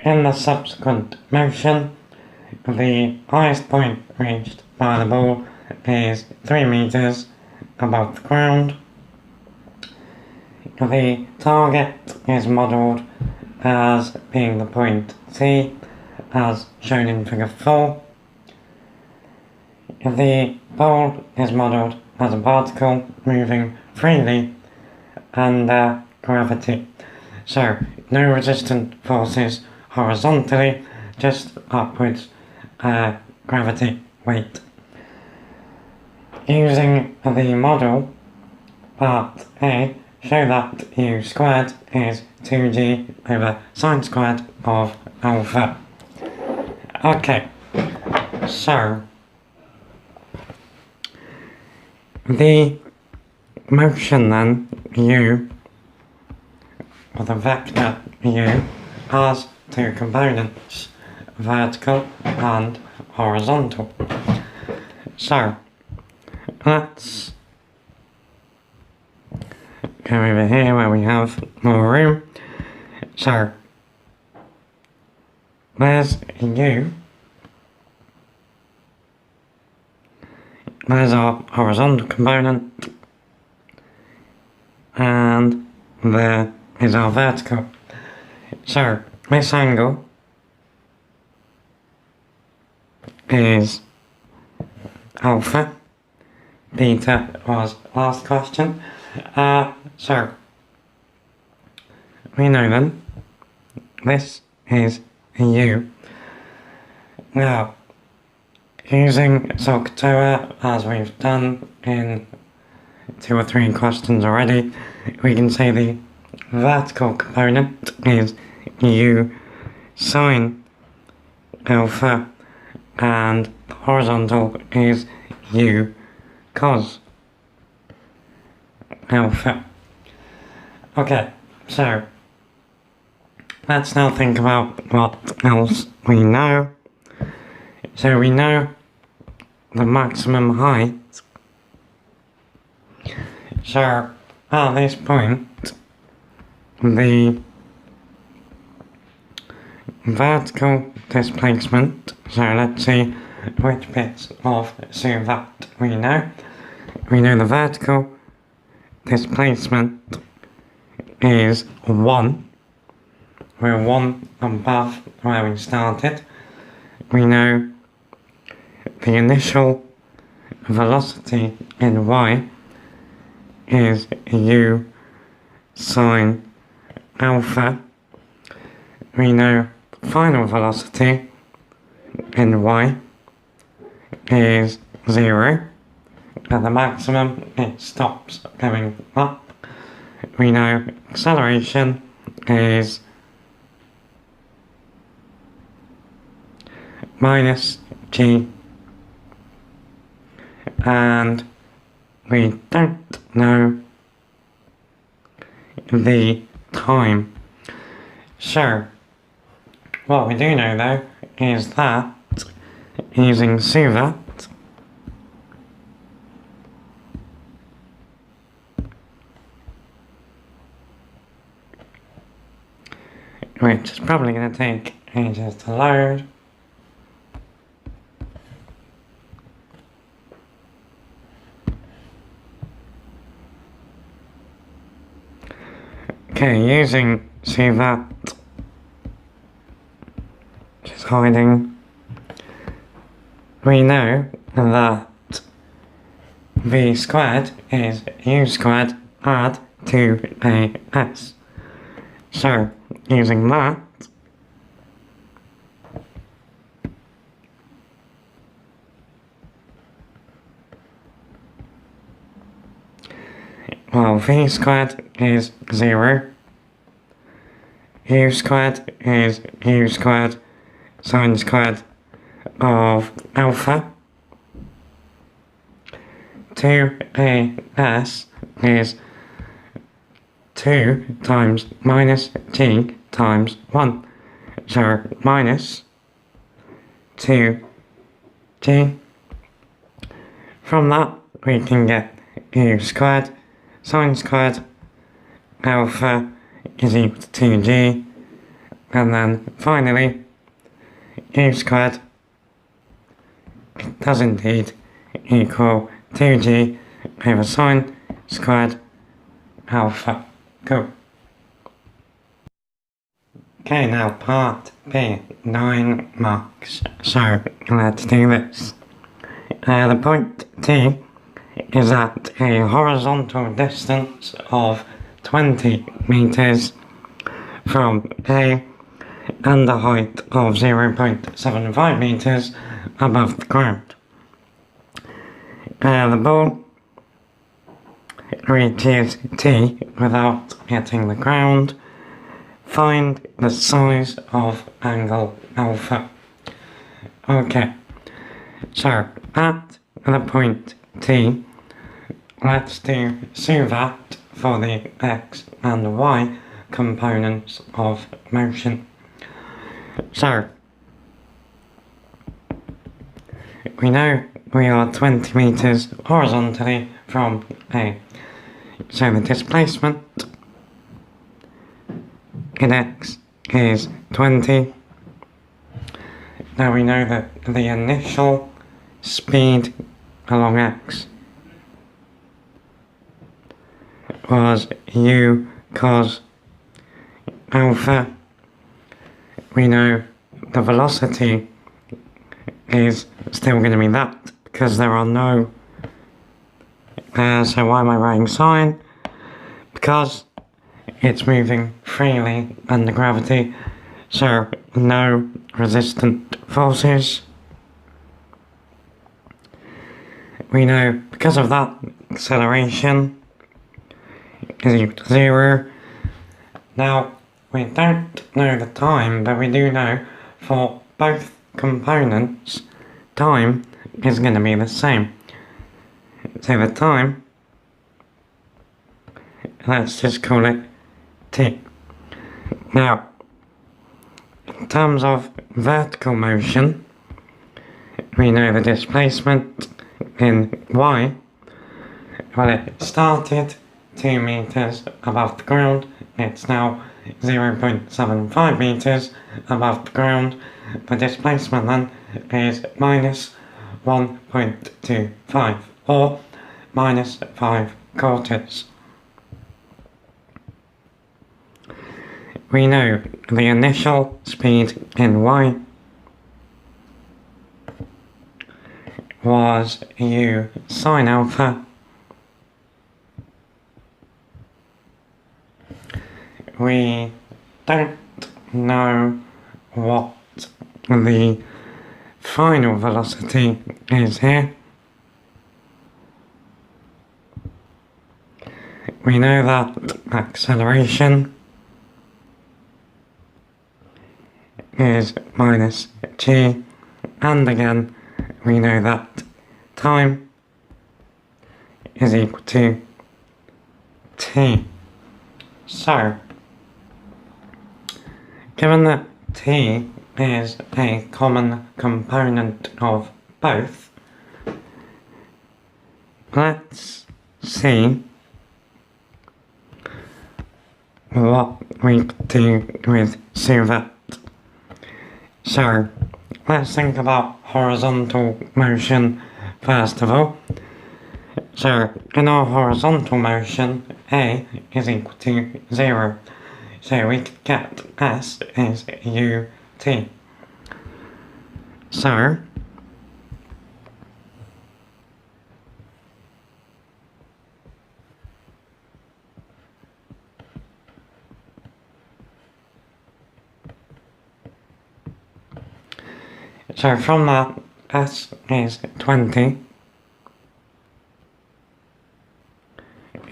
[SPEAKER 1] In the subsequent motion, the highest point reached by the ball is 3 meters above the ground. The target is modelled as being the point C, as shown in figure 4. The ball is modelled as a particle moving freely under gravity. So, no resistant forces horizontally, just upwards gravity weight. Using the model, part A, show that u squared is 2g over sine squared of alpha. Okay, so the motion then, u, or the vector u, has two components, vertical and horizontal. So, let's go over here where we have more room. So, there's u, there's our horizontal component, and there is our vertical. So, this angle is alpha. Beta was last question. So, we know then, this is u. Now, using SOHCAHTOA, as we've done in 2 or 3 questions already, we can say the vertical component is u sine alpha, and the horizontal is u cos alpha. Okay, so let's now think about what else we know. So we know the maximum height. So at this point, the vertical displacement, so let's see which bits of that we know. We know the vertical displacement is 1. We're 1 above where we started. We know the initial velocity in y is u sine alpha. We know final velocity in y is 0. At the maximum it stops going up. We know acceleration is minus g, and we don't know the time. So what we do know though is that using that, which is probably going to take ages to load. Okay, using that, which is hiding, we know that v squared is u squared add 2as. So, using that, well, v squared is 0, u squared is u squared sine squared of alpha, 2as is 2 times minus g times 1, so minus 2g. From that we can get u squared sine squared alpha is equal to 2g, and then finally u squared does indeed equal 2g over sine squared alpha. Cool. Okay, now part B, 9 marks. So let's do this. The point T is at a horizontal distance of 20 meters from A and a height of 0.75 meters above the ground. The ball reaches T without hitting the ground. Find the size of angle alpha. Okay, so at the point T, let's do that for the x and y components of motion. So, we know we are 20 meters horizontally from A. So the displacement in x is 20. Now we know that the initial speed along x was u cos alpha. We know the velocity is still going to be that because there are no so why am I writing sine? Because it's moving freely under gravity, so no resistant forces. We know because of that acceleration is equal to 0. Now we don't know the time, but we do know for both components time is going to be the same. So the time, let's just call it t. Now, in terms of vertical motion, we know the displacement in y, well, it started 2 meters above the ground, it's now 0.75 meters above the ground. The displacement then is minus 1.25 or minus 5/4. We know the initial speed in y was u sine alpha. We don't know what the final velocity is here. We know that acceleration is minus g, and again we know that time is equal to t. So, given that t is a common component of both, let's see what we could do with suvet. So, let's think about horizontal motion first of all. So, in our horizontal motion, a is equal to 0. So we could get s is ut. So, from that, s is 20,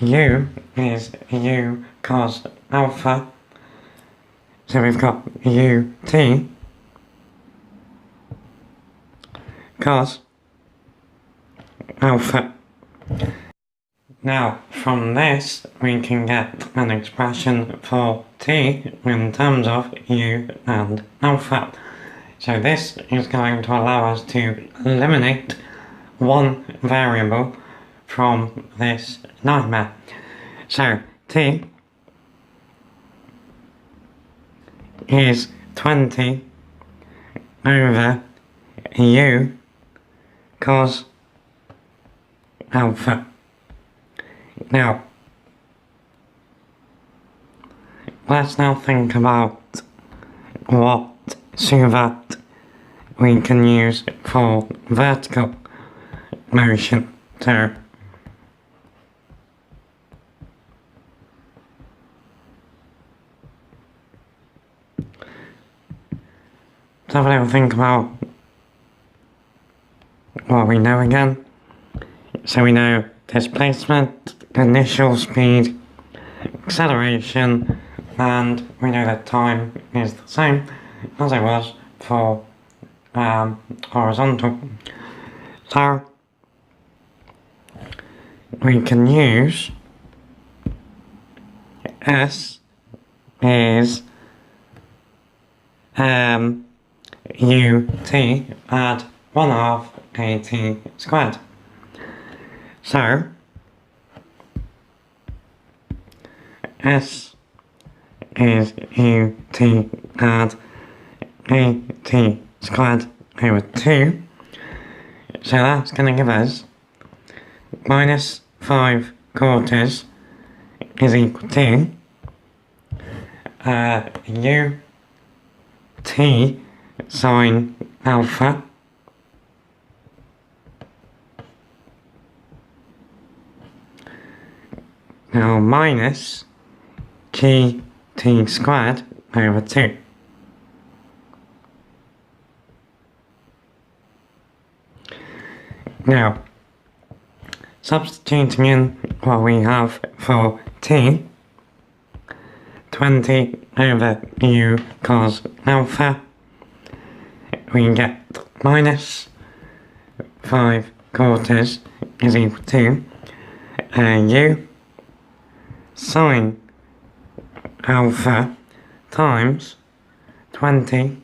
[SPEAKER 1] u is u cos alpha, so we've got ut cos alpha. Now, from this, we can get an expression for t in terms of u and alpha. So this is going to allow us to eliminate one variable from this nightmare. So t is 20 over u cos alpha. Now, let's now think about what suvet we can use for vertical motion. So, let's have a little think about what we know again. So we know displacement, initial speed, acceleration, and we know that time is the same as it was for horizontal. So we can use S is ut at 1/2 at squared. So S is ut at at squared over 2. So that's going to give us minus 5/4 is equal to ut sine alpha now minus gt squared over 2. Now, substituting in what we have for t, 20 over u cos alpha, we can get minus 5/4 is equal to u sine alpha times 20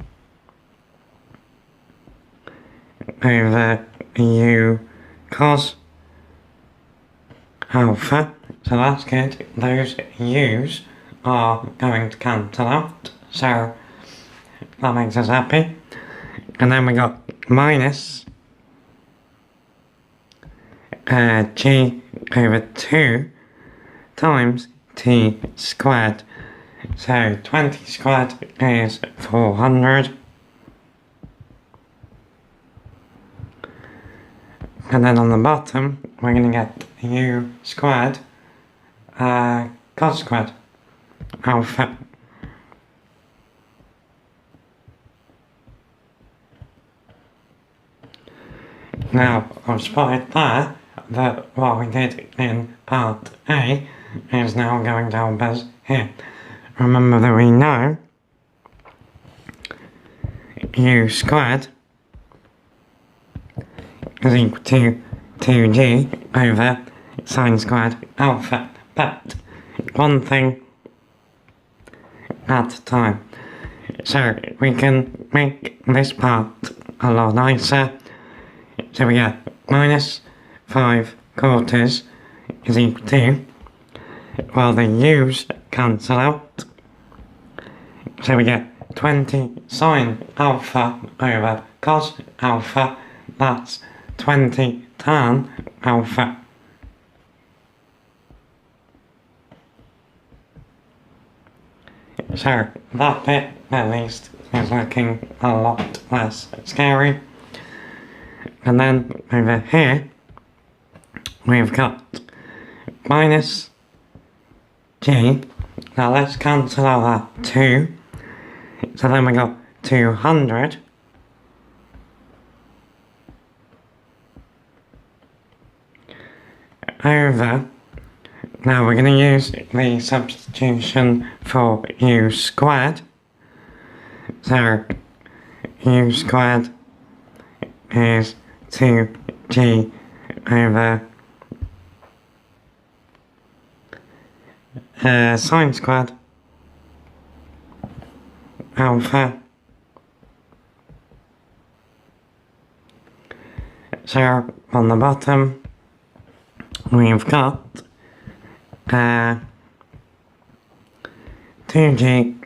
[SPEAKER 1] over u cos alpha. So that's good. Those u's are going to cancel out. So that makes us happy. And then we got minus g over 2 times t squared. So 20 squared is 400. And then on the bottom, we're going to get u squared cos squared alpha. Now, I've spotted there that what we did in part A is now going to help us here. Remember that we know u squared is equal to 2g over sine squared alpha. But one thing at a time. So we can make this part a lot nicer. So we get minus 5 quarters is equal to, well, the u's cancel out. So we get 20 sine alpha over cos alpha. That's 20 tan alpha. So that bit, at least, is looking a lot less scary. And then over here, we've got minus g. Now let's cancel out that 2. So then we got 200 over. Now we're going to use the substitution for u squared. So u squared is 2g over sine squared alpha. So on the bottom we've got 2g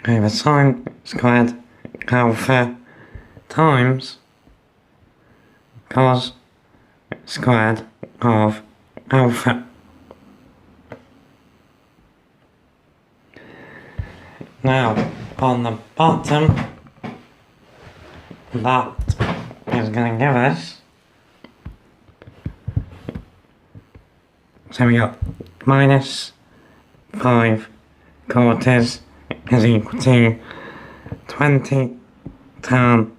[SPEAKER 1] over sine squared alpha times cos squared of alpha. Now on the bottom, that is going to give us, so we got minus 5 quarters is equal to 20 tan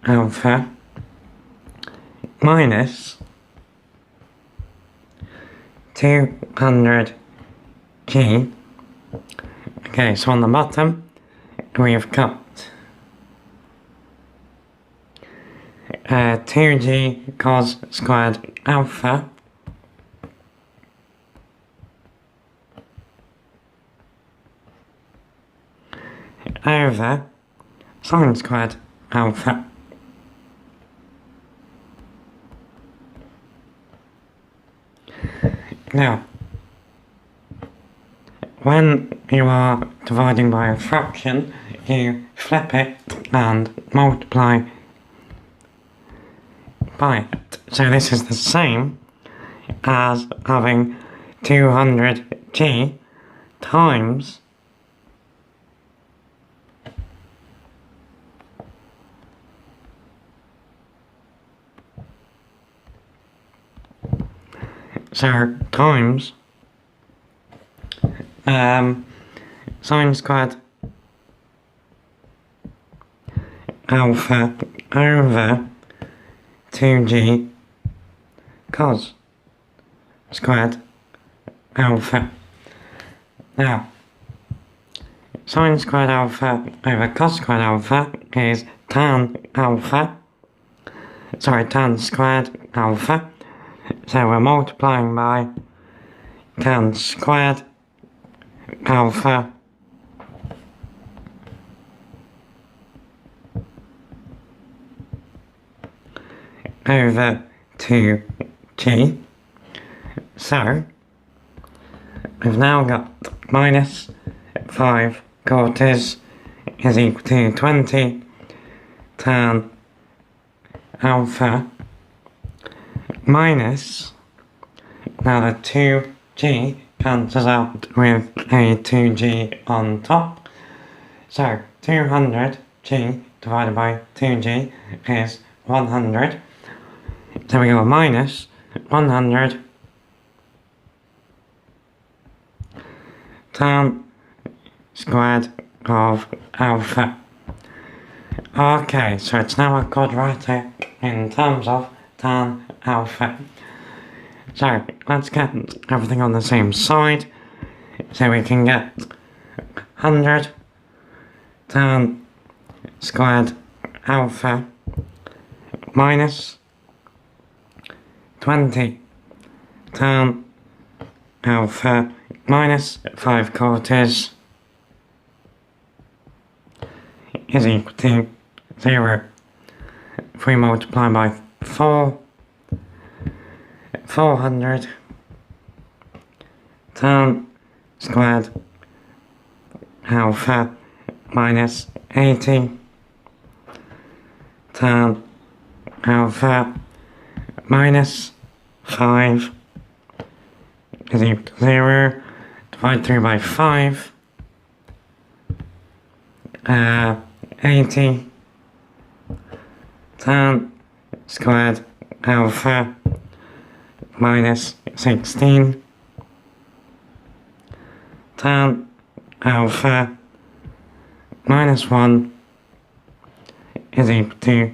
[SPEAKER 1] alpha minus 200g. Okay, so on the bottom we've got 2g cos squared alpha over sine squared alpha. Now, when you are dividing by a fraction, you flip it and multiply by it. So this is the same as having 200g times times sine squared alpha over 2g cos squared alpha. Now, sine squared alpha over cos squared alpha is tan squared alpha. So we're multiplying by tan squared alpha over 2g. So, we've now got minus 5 quarters is equal to 20 tan alpha minus, now the 2g cancels out with a 2g on top, so 200g divided by 2g is 100, so we go minus 100 tan squared of alpha. Okay, so it's now a quadratic in terms of tan alpha. So let's get everything on the same side, so we can get 100 tan squared alpha minus 20 tan alpha minus 5 quarters is equal to 0. If we multiply by 4, 400 tan squared alpha minus 80 tan alpha minus 5 is equal to 0. Divide through by 5. 80 tan squared alpha minus 16 tan alpha minus 1 is equal to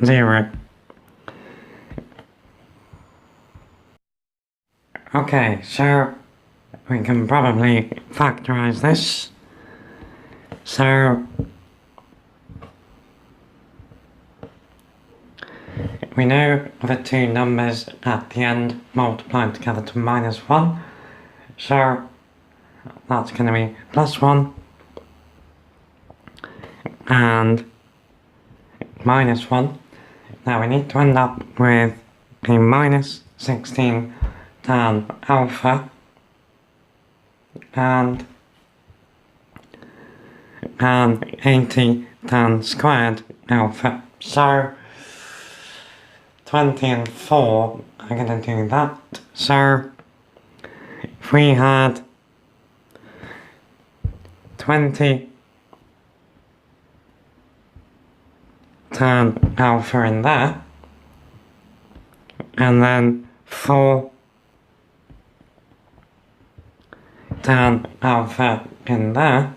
[SPEAKER 1] 0. Okay, so we can probably factorize this. So we know the two numbers at the end multiplied together to minus 1, so that's going to be plus 1 and minus 1. Now we need to end up with a minus 16 tan alpha and 80 tan squared alpha. So 20 and 4 are going to do that. So if we had 20 tan alpha in there, and then 4 tan alpha in there,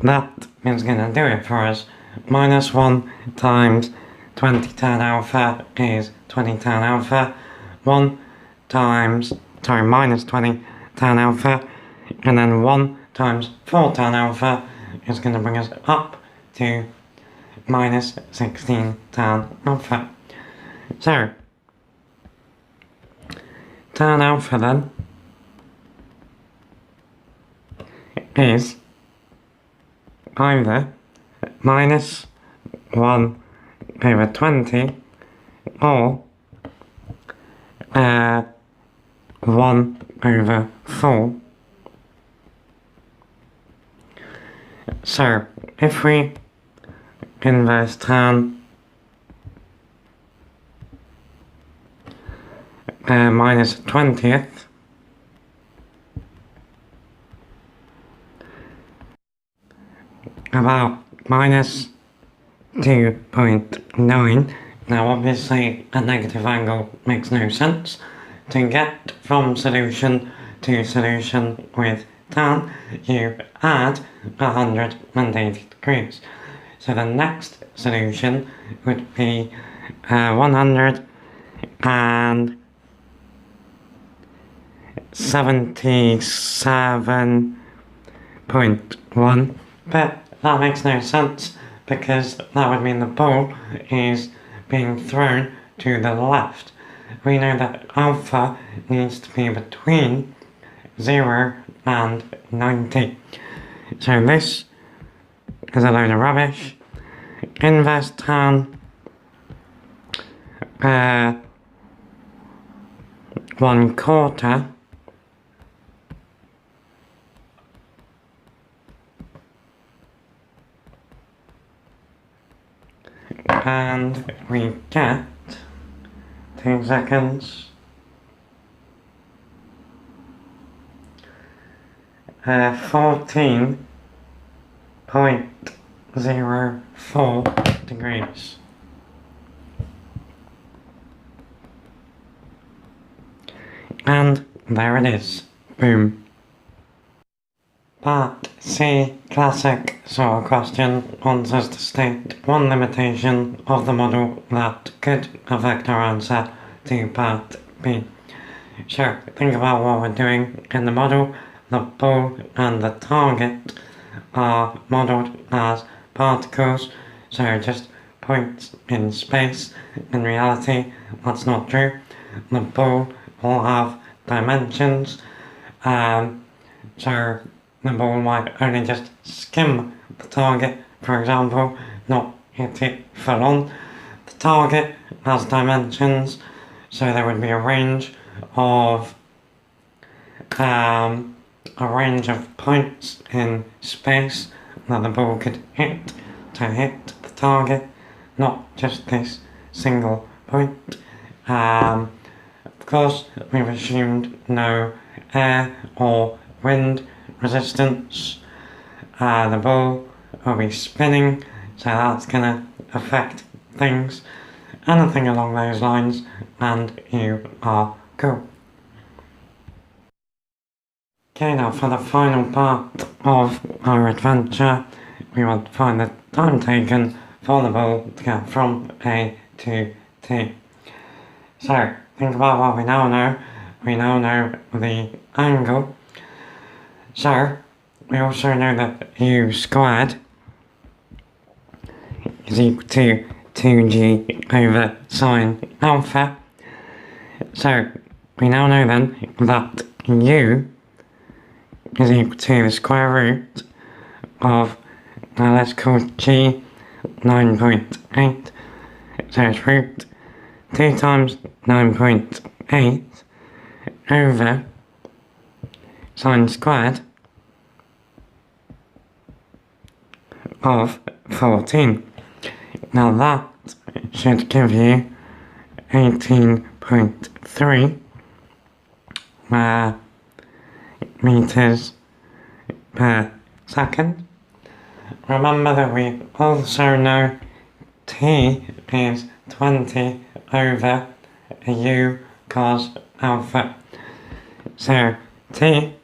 [SPEAKER 1] that is going to do it for us. Minus 1 times 20 tan alpha is 20 tan alpha. 1 times, minus 20 tan alpha, and then 1 times 4 tan alpha is going to bring us up to minus 16 tan alpha. So, tan alpha then is either minus 1 over 20 or 1 over 4. So if we inverse tan minus 20th, about minus 2.9. Now obviously a negative angle makes no sense. To get from solution to solution with tan, you add 180 degrees. So the next solution would be 177.1, but that makes no sense because that would mean the ball is being thrown to the left. We know that alpha needs to be between 0 and 90. So this is a load of rubbish. Inverse tan 1/4 and we get 2 seconds 14.04 degrees. And there it is. Boom. Part C, classic sort of question, wants us to state one limitation of the model that could affect our answer to part B. So, think about what we're doing in the model. The ball and the target are modelled as particles, so just points in space. In reality, that's not true. The ball will have dimensions, so the ball might only just skim the target, for example, not hit it full on. The target has dimensions, so there would be a range of points in space that the ball could hit to hit the target, not just this single point. Of course, we've assumed no air or wind resistance. The ball will be spinning, so that's gonna affect things. Anything along those lines, and you are cool. Okay, now for the final part of our adventure, we want to find the time taken for the ball to get from A to T. So, think about what we now know. We now know the angle. So, we also know that u squared is equal to 2g over sine alpha. So, we now know then that u is equal to the square root of, now let's call g 9.8, so it's root 2 times 9.8 over sine squared of 14. Now that should give you 18.3 meters per second. Remember that we also know T is 20 over u cos alpha. So T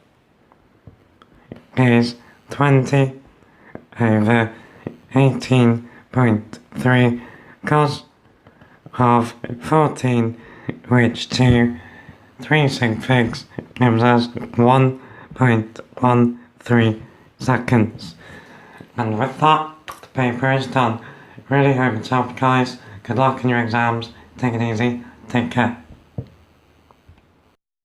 [SPEAKER 1] is 20 over 18.3 cos of 14, which to 3 sig figs gives us 1.13 seconds. And with that, the paper is done. Really hope it's helped, guys. Good luck in your exams. Take it easy. Take care.